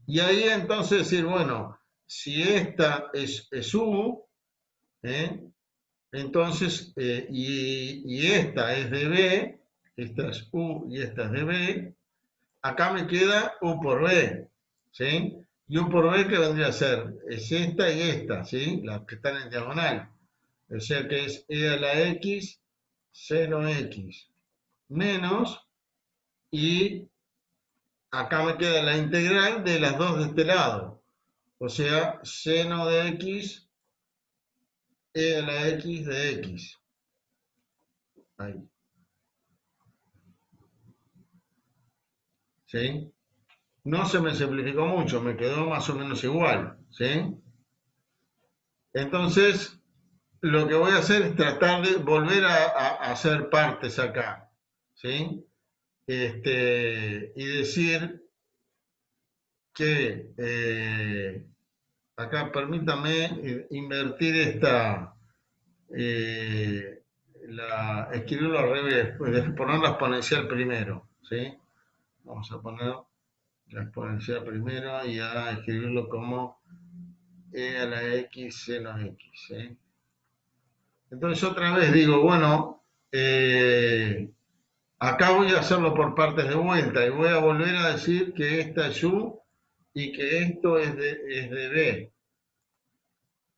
Y ahí entonces decir, bueno, si esta es u, ¿eh? Entonces, y esta es de B, esta es U y esta es de B, acá me queda U por B, ¿sí? Y U por B que vendría a ser, es esta y esta, ¿sí? Las que están en diagonal. O sea que es e a la x seno x menos, y acá me queda la integral de las dos de este lado. O sea, seno de x e a la x de x. Ahí. ¿Sí? No se me simplificó mucho, me quedó más o menos igual, ¿sí? Entonces, lo que voy a hacer es tratar de volver a hacer partes acá, ¿sí? Y decir que acá permítame invertir escribirlo al revés, poner la exponencial primero, ¿sí? Vamos a poner la exponencial primero y a escribirlo como e a la x seno x, ¿sí? Entonces otra vez digo, bueno, acá voy a hacerlo por partes de vuelta y voy a volver a decir que esta es u y que esto es de b.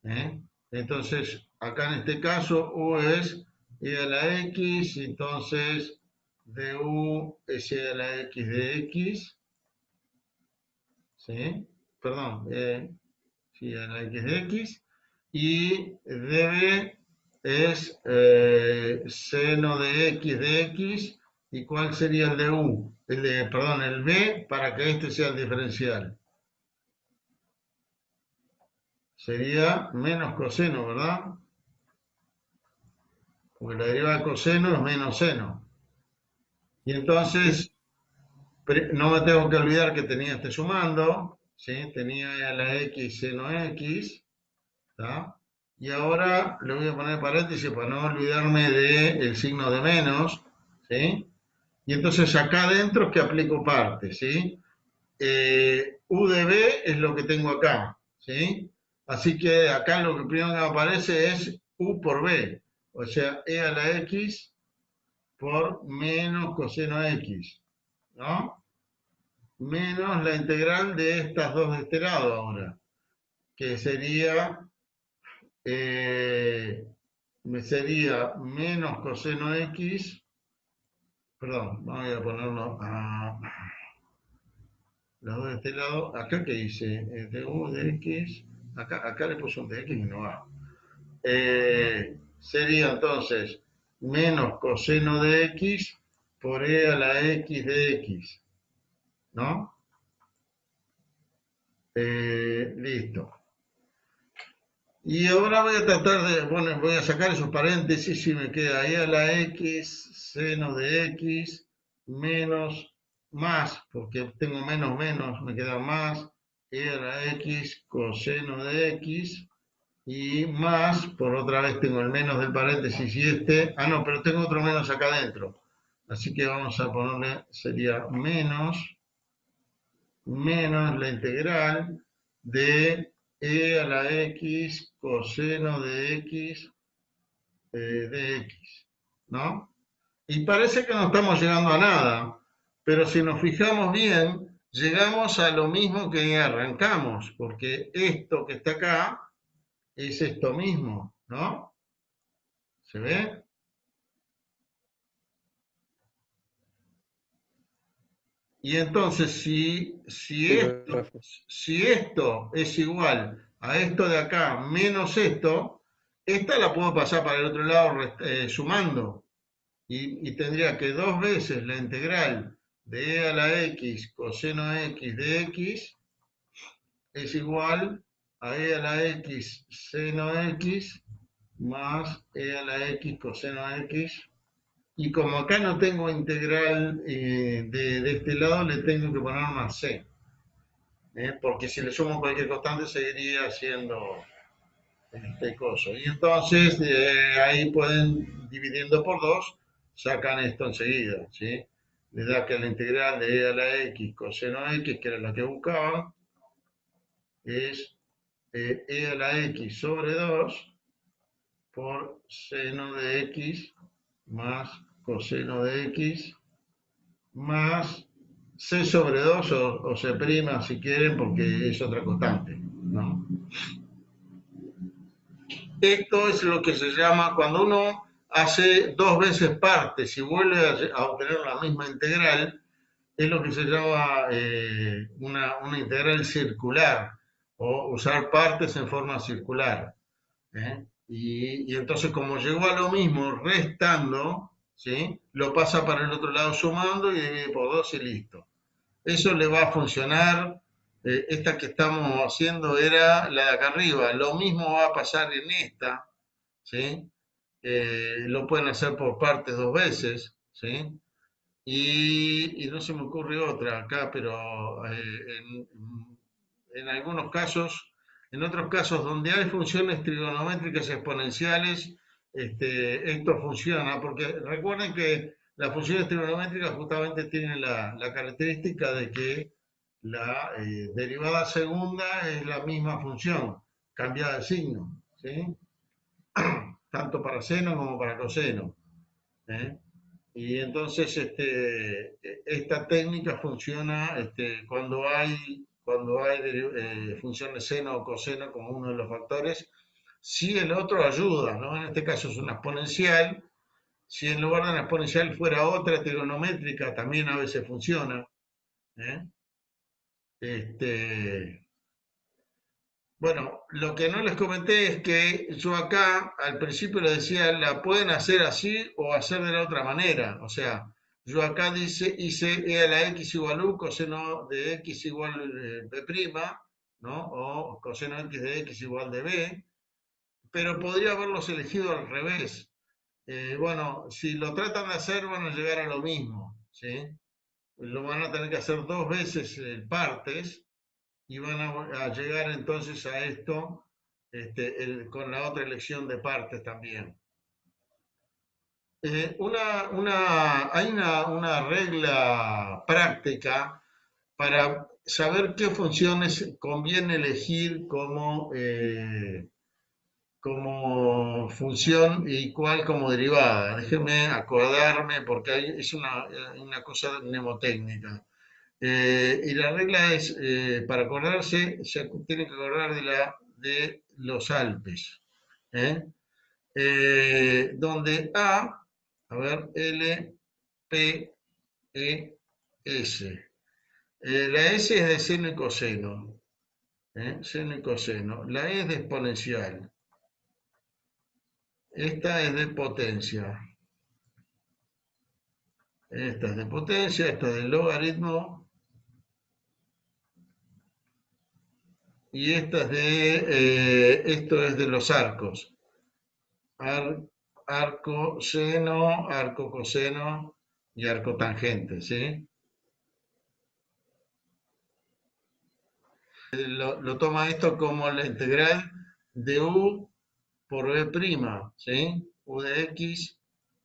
¿Eh? Entonces, acá en este caso, u es e a la x, entonces du es e a la x de x, ¿sí? Perdón, sí, a la x de x, y db es seno de x, ¿y cuál sería el de u? Perdón, el b para que este sea el diferencial. Sería menos coseno, ¿verdad? Porque la derivada de coseno es menos seno. Y entonces, no me tengo que olvidar que tenía este sumando, ¿sí? Tenía a la x seno x, ¿tá? Y ahora le voy a poner paréntesis para no olvidarme del signo de menos, ¿sí? Y entonces acá adentro es que aplico parte, ¿sí? U de b es lo que tengo acá, ¿sí? Así que acá lo que primero que me aparece es u por b, o sea, e a la x por menos coseno x, ¿no? Menos la integral de estas dos de este lado ahora, que sería menos coseno x, perdón, voy a ponerlo a los dos de este lado, acá que hice, de u de x, acá le puse un de x y no va. Sería entonces menos coseno de x por e a la x de x, ¿no? Listo. Y ahora voy a tratar de, bueno, voy a sacar esos paréntesis y me queda e a la x seno de x menos más, porque tengo menos menos, me queda más e a la x coseno de x y más, por otra vez tengo el menos del paréntesis y no, pero tengo otro menos acá adentro. Así que vamos a ponerle, sería menos la integral de e a la x coseno de x de x, ¿no? Y parece que no estamos llegando a nada, pero si nos fijamos bien, llegamos a lo mismo que arrancamos, porque esto que está acá es esto mismo, ¿no? ¿Se ve? Y entonces, Sí, profe. si esto es igual a esto de acá menos esto, esta la puedo pasar para el otro lado sumando. Y tendría que dos veces la integral de e a la x coseno x de x es igual a e a la x seno x más e a la x coseno x. Y como acá no tengo integral de este lado, le tengo que poner más c. Porque si le sumo cualquier constante, seguiría siendo este coso. Y entonces, ahí pueden, dividiendo por 2, sacan esto enseguida, ¿sí? Le da que la integral de e a la x coseno x, que era la que buscaban, es e a la x sobre 2 por seno de x más coseno de x más c sobre 2 o c' si quieren, porque es otra constante, ¿no? Esto es lo que se llama, cuando uno hace dos veces partes y vuelve a obtener la misma integral, es lo que se llama una integral circular, o usar partes en forma circular. Y entonces, como llegó a lo mismo restando, ¿sí? Lo pasa para el otro lado sumando y divide por 2 y listo. Eso le va a funcionar. Esta que estamos haciendo era la de acá arriba. Lo mismo va a pasar en esta, ¿sí? Lo pueden hacer por partes dos veces, ¿sí? y no se me ocurre otra acá, pero en algunos casos, en otros casos donde hay funciones trigonométricas exponenciales, esto funciona, porque recuerden que las funciones trigonométricas justamente tienen la característica de que la derivada segunda es la misma función, cambiada de signo, ¿sí? Tanto para seno como para coseno. ¿Eh? Y entonces esta técnica funciona cuando hay funciones seno o coseno como uno de los factores, si el otro ayuda, ¿no? En este caso es una exponencial, si en lugar de una exponencial fuera otra trigonométrica, también a veces funciona. ¿Eh? Este, Bueno, lo que no les comenté es que yo acá al principio les decía, la pueden hacer así o hacer de la otra manera. O sea, yo acá hice e a la x igual u, coseno de x igual b', ¿no? O coseno x de x igual de b, pero podría haberlos elegido al revés. Bueno, si lo tratan de hacer van a llegar a lo mismo, ¿sí? Lo van a tener que hacer dos veces partes y van a llegar entonces a esto con la otra elección de partes también. Hay una regla práctica para saber qué funciones conviene elegir como función y cuál como derivada. Déjenme acordarme porque es una cosa mnemotécnica. Y la regla es, para acordarse, se tiene que acordar de los Alpes, ¿eh? Donde a ver, L, P, E, S. La S es de seno y coseno, seno y coseno. La E es de exponencial. Esta es de potencia. Esta es de potencia, esta es de logaritmo. Y esta es esto es de los arcos. Arco seno, arco coseno y arco tangente, ¿sí? Lo toma esto como la integral de u por b', ¿sí? U de x,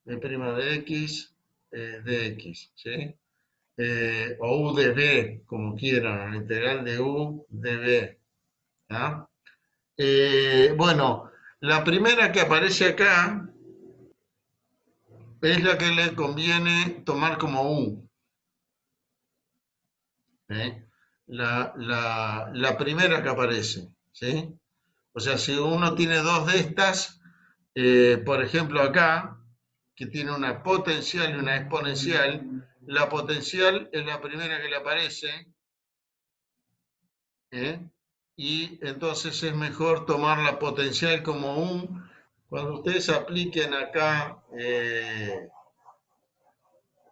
b' de x, de x, ¿sí? O u de b, como quieran, la integral de u de b, ¿ah? Bueno, la primera que aparece acá es la que le conviene tomar como u. ¿Eh? La primera que aparece, ¿sí? O sea, si uno tiene dos de estas, por ejemplo acá, que tiene una potencial y una exponencial, la potencial es la primera que le aparece, ¿eh? Y entonces es mejor tomar la potencial como un. Cuando ustedes apliquen acá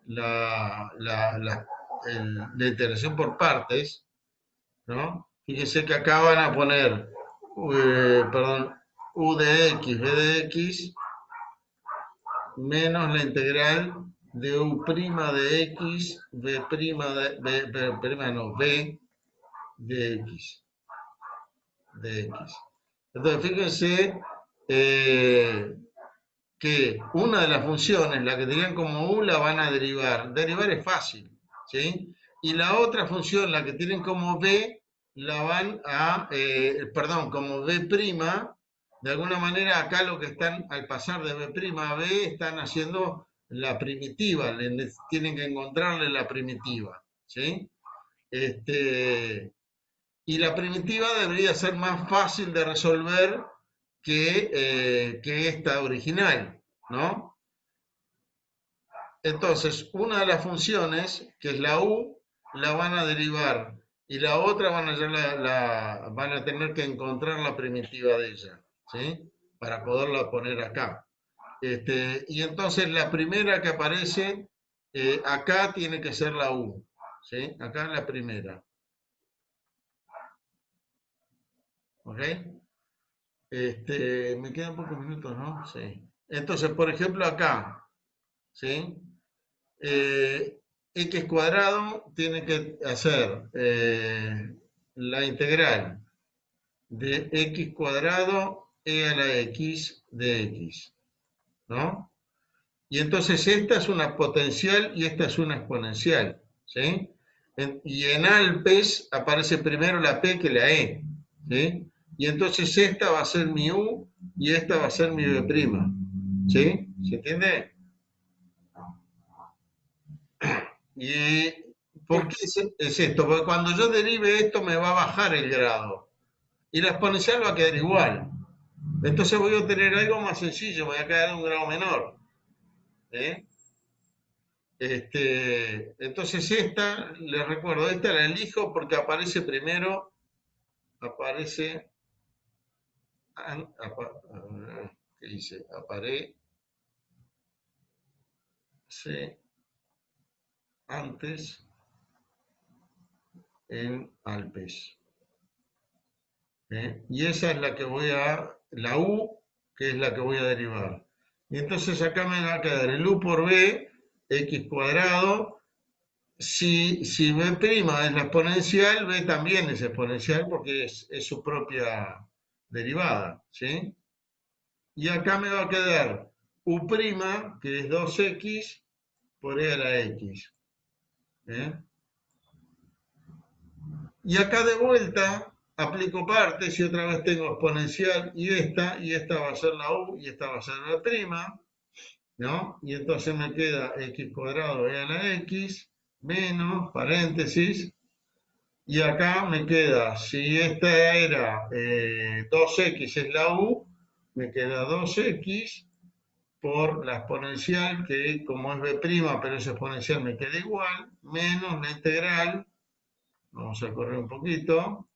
la integración por partes, ¿no? Fíjense que acá van a poner, perdón, u de x, b de x, menos la integral de u' de x, b de x, Entonces, fíjense que una de las funciones, la que tenían como u, la van a derivar. Derivar es fácil, ¿sí? Y la otra función, la que tienen como b, la van perdón, como b', de alguna manera acá lo que están, al pasar de b' a b, están haciendo la primitiva, tienen que encontrarle la primitiva, ¿sí? Y la primitiva debería ser más fácil de resolver que esta original, ¿no? Entonces, una de las funciones, que es la u, la van a derivar y la otra van a tener que encontrar la primitiva de ella, ¿sí? Para poderla poner acá. Y entonces la primera que aparece acá tiene que ser la u, ¿sí? Acá es la primera. ¿Ok? Me quedan pocos minutos, ¿no? Sí. Entonces, por ejemplo, acá, ¿sí? x cuadrado tiene que hacer la integral de x cuadrado e a la x de x, ¿no? Y entonces esta es una potencial y esta es una exponencial, ¿sí? Y en Alpes aparece primero la P que la E, ¿sí? Y entonces esta va a ser mi U y esta va a ser mi B', ¿sí? ¿Se entiende? ¿Y por qué es esto? Porque cuando yo derive esto me va a bajar el grado y la exponencial va a quedar igual. Entonces voy a obtener algo más sencillo, voy a quedar en un grado menor, ¿eh? Entonces esta, les recuerdo, esta la elijo porque aparece primero, aparece, ¿qué dice? Aparece antes en Alpes. Y esa es la que la U, que es la que voy a derivar. Y entonces acá me va a quedar el U por B, x cuadrado. Si B' es la exponencial, B también es exponencial porque es su propia derivada, ¿sí? Y acá me va a quedar U', que es 2x por e a la x. ¿Eh? Y acá de vuelta aplico partes y otra vez tengo exponencial y esta va a ser la U y esta va a ser la prima, ¿no? Y entonces me queda x cuadrado e a la x menos, paréntesis, y acá me queda, si esta era 2x es la U, me queda 2x por la exponencial, que como es b', pero es exponencial, me queda igual, menos la integral, vamos a correr un poquito,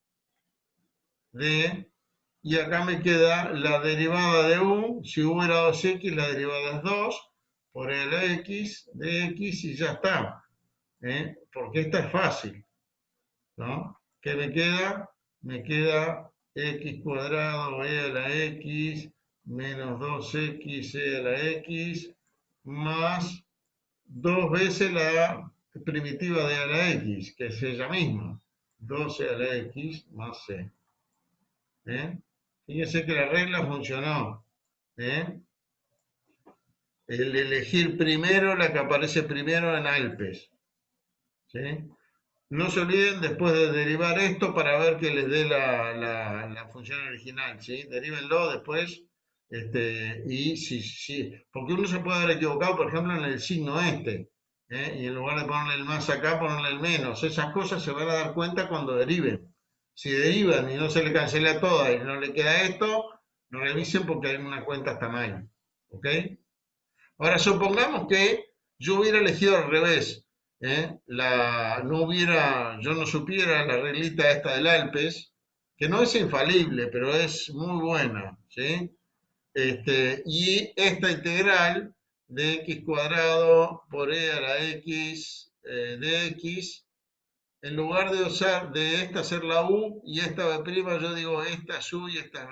y acá me queda la derivada de U, si U era 2x, la derivada es 2, por e a la x, de x, y ya está, porque esta es fácil, ¿no? ¿Qué me queda? Me queda x cuadrado e a la x menos 2x e a la x más 2 veces la primitiva de a la x, que es ella misma, 12 a la x más c. Fíjense que la regla funcionó. El elegir primero la que aparece primero en Alpes. ¿Sí? No se olviden después de derivar esto para ver que les dé la función original, ¿sí? Derívenlo después, y sí, porque uno se puede haber equivocado, por ejemplo, en el signo y en lugar de ponerle el más acá, ponerle el menos. Esas cosas se van a dar cuenta cuando deriven. Si derivan y no se le cancela toda y no le queda esto, no revisen porque hay una cuenta hasta mal, ¿ok? Ahora, supongamos que yo hubiera elegido al revés, yo no supiera la reglita esta del Alpes, que no es infalible, pero es muy buena, ¿sí? Y esta integral de x cuadrado por e a la x de x, en lugar de usar de esta hacer la u y esta b', yo digo esta es u y esta es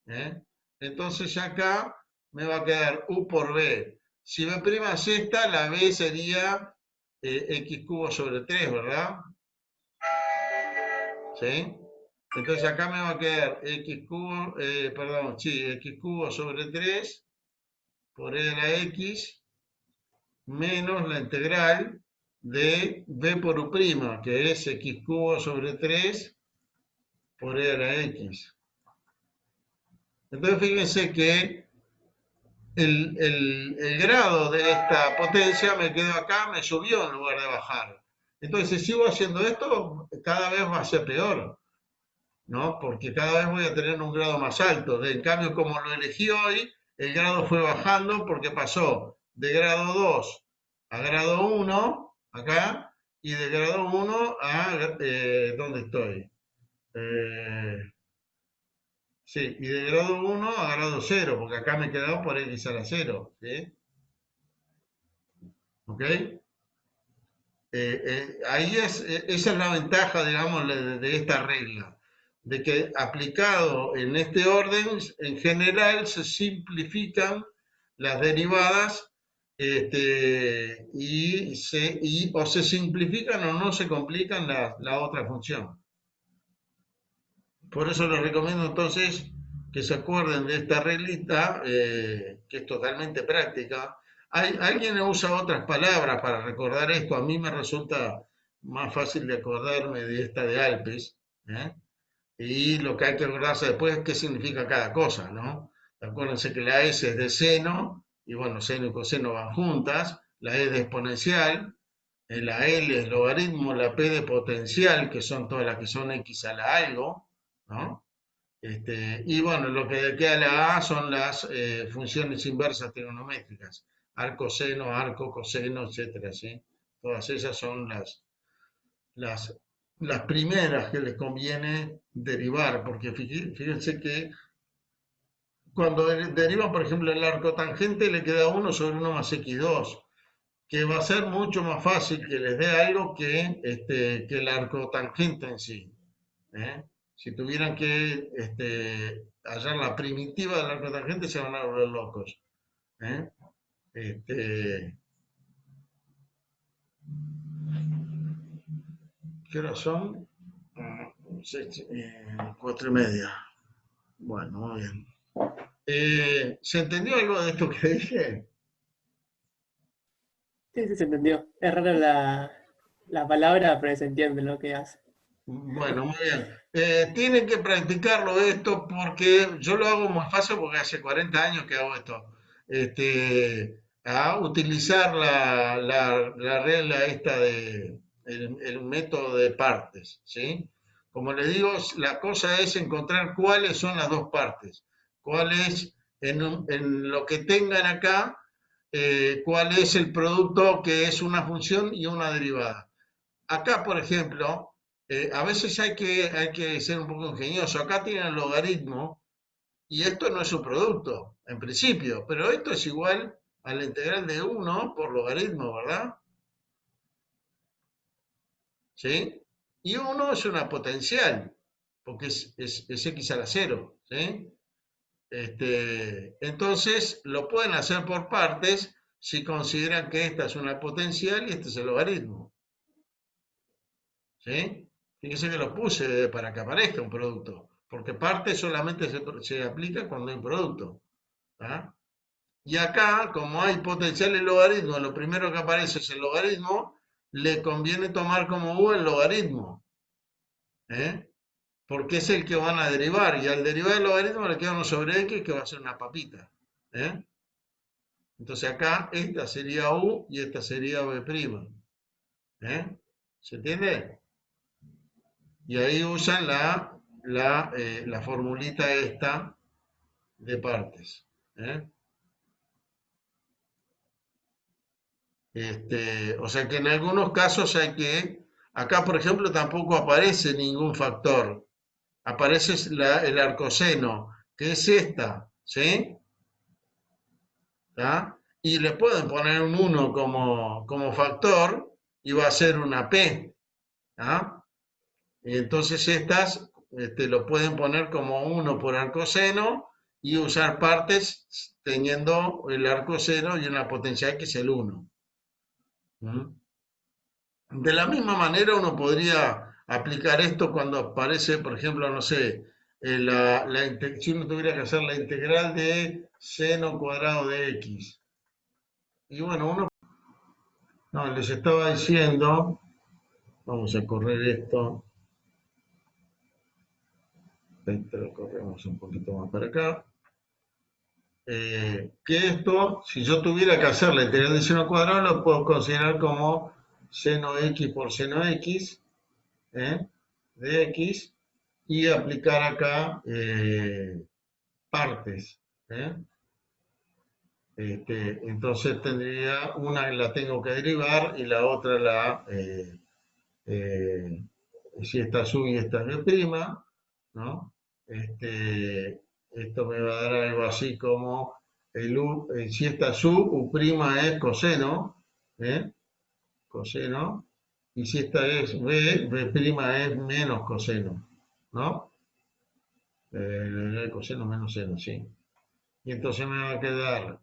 b'. Entonces acá me va a quedar u por b. Si b' es esta, la b sería x cubo sobre 3, ¿verdad? ¿Sí? Entonces acá me va a quedar x cubo, x cubo sobre 3 por e a la x menos la integral de b por u', que es x cubo sobre 3 por e a la x. Entonces fíjense que el grado de esta potencia me quedó acá, me subió en lugar de bajar. Entonces, si sigo haciendo esto, cada vez va a ser peor, ¿no? Porque cada vez voy a tener un grado más alto. En cambio, como lo elegí hoy, el grado fue bajando porque pasó de grado 2 a grado 1, acá, y de grado 1 a, ¿dónde estoy? Sí, y de grado 1 a grado 0, porque acá me he quedado por x a la 0, ¿sí? ¿Ok? Esa es la ventaja, digamos, de esta regla, de que aplicado en este orden, en general se simplifican las derivadas o se simplifican o no se complican la otra función. Por eso les recomiendo entonces que se acuerden de esta reglita, que es totalmente práctica. Alguien usa otras palabras para recordar esto. A mí me resulta más fácil de acordarme de esta de Alpes, ¿eh? Y lo que hay que acordarse después es qué significa cada cosa, ¿no? Acuérdense que la S es de seno, y bueno, seno y coseno van juntas, la E de exponencial, la L es logaritmo, la P de potencial, que son todas las que son X a la algo, ¿no? Y bueno, lo que queda la A son las funciones inversas trigonométricas, arco, seno, arco, coseno, etcétera, ¿sí? Todas esas son las, las primeras que les conviene derivar, porque fíjense que cuando derivan, por ejemplo, el arco tangente, le queda 1 sobre 1 más x2, que va a ser mucho más fácil que les dé algo que el arco tangente en sí. ¿Eh? Si tuvieran que hallar la primitiva del arco tangente, se van a volver locos. ¿Eh? Este, ¿Qué hora son? 4:30. Bueno, muy bien. ¿Se entendió algo de esto que dije? Sí, sí, se entendió. Es rara la palabra, pero se entiende lo que hace. Bueno, muy bien. Tienen que practicarlo esto porque yo lo hago más fácil porque hace 40 años que hago esto. A utilizar la regla esta el método de partes, ¿sí? Como les digo, la cosa es encontrar cuáles son las dos partes, cuál es en lo que tengan acá, cuál es el producto que es una función y una derivada. Acá, por ejemplo, a veces hay que ser un poco ingenioso. Acá tienen el logaritmo y esto no es un producto, en principio, pero esto es igual a la integral de 1 por logaritmo, ¿verdad? ¿Sí? Y 1 es una potencial, porque es x a la 0, ¿sí? Entonces, lo pueden hacer por partes si consideran que esta es una potencial y este es el logaritmo. ¿Sí? Fíjense que lo puse para que aparezca un producto, porque parte solamente se aplica cuando hay un producto. ¿Ah? Y acá, como hay potenciales logaritmos, lo primero que aparece es el logaritmo, le conviene tomar como u el logaritmo, ¿eh? Porque es el que van a derivar, y al derivar el logaritmo le queda 1 sobre x, que va a ser una papita. ¿Eh? Entonces acá esta sería u y esta sería b'. ¿Eh? ¿Se entiende? Y ahí usan la formulita esta de partes. ¿Eh? O sea que en algunos casos acá por ejemplo tampoco aparece ningún factor, aparece el arcoseno, que es esta, ¿sí? ¿Tá? Y le pueden poner un 1 como factor y va a ser una P. ¿Ah? Y entonces estas lo pueden poner como 1 por arcoseno y usar partes teniendo el arcoseno y una potencial que es el 1. ¿Mm? De la misma manera uno podría aplicar esto cuando aparece, por ejemplo, no sé, si uno tuviera que hacer la integral de seno cuadrado de x. Y bueno, no, les estaba diciendo, vamos a correr esto, lo corremos un poquito más para acá, que esto, si yo tuviera que hacer la integral de seno cuadrado, lo puedo considerar como seno x por seno x, de x, y aplicar acá partes. ¿Eh? Entonces tendría una la tengo que derivar y la otra eh, si esta es u y esta es b', ¿no? Esto me va a dar algo así como si esta es u' es coseno, ¿eh? Coseno, y si esta es b' es menos coseno, ¿no? El coseno menos seno, sí. Y entonces me va a quedar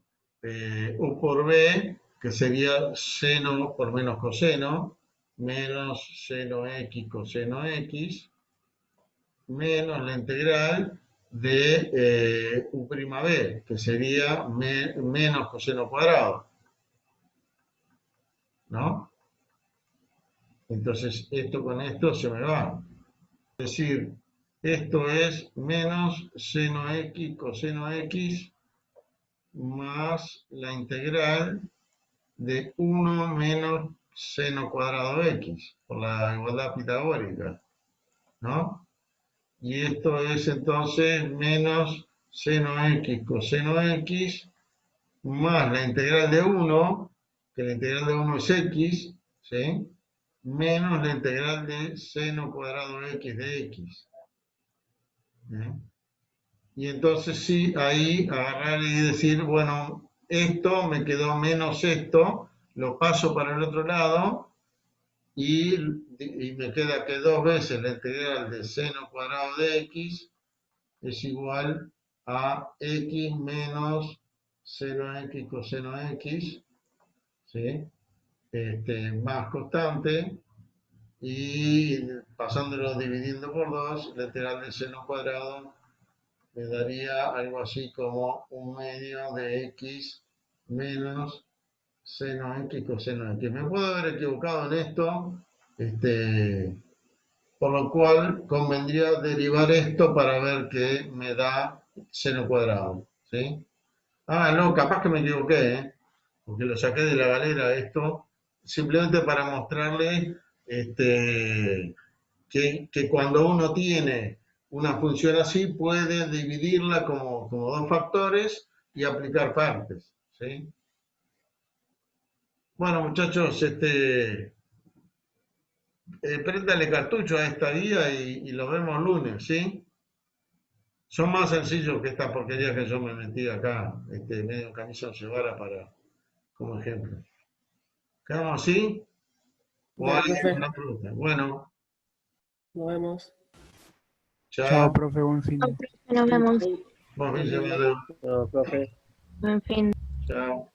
u por b que sería seno por menos coseno, menos seno x coseno x, menos la integral de u', que sería menos coseno cuadrado, ¿no? Entonces, esto con esto se me va. Es decir, esto es menos seno x coseno x más la integral de 1 menos seno cuadrado x, por la igualdad pitagórica, ¿no? Y esto es entonces menos seno x coseno x más la integral de 1, que la integral de 1 es x, ¿sí? Menos la integral de seno cuadrado x de x. ¿Eh? Y entonces sí, ahí agarrar y decir, bueno, esto me quedó menos esto, lo paso para el otro lado y me queda que 2 veces la integral de seno cuadrado de x es igual a x menos seno x coseno x, ¿sí? Más constante, y pasándolo dividiendo por 2, la integral de seno cuadrado me daría algo así como 1/2 de x menos seno x coseno x. Me puedo haber equivocado en esto, por lo cual convendría derivar esto para ver qué me da seno cuadrado, ¿sí? Ah, no, capaz que me equivoqué, porque lo saqué de la galera esto, simplemente para mostrarle que cuando uno tiene una función así, puede dividirla como dos factores y aplicar partes, ¿sí? Bueno, muchachos, préndale cartucho a esta guía y lo vemos lunes, ¿sí? Son más sencillos que esta porquería que yo me metí acá, medio en camisa once varas como ejemplo. ¿Quedamos así? ¿O Dale, alguien con profe. una pregunta? Bueno, Nos vemos. Chao, chao. profe, buen fin. Nos vemos. Buen fin de semana. No, profe. Buen fin. Chao.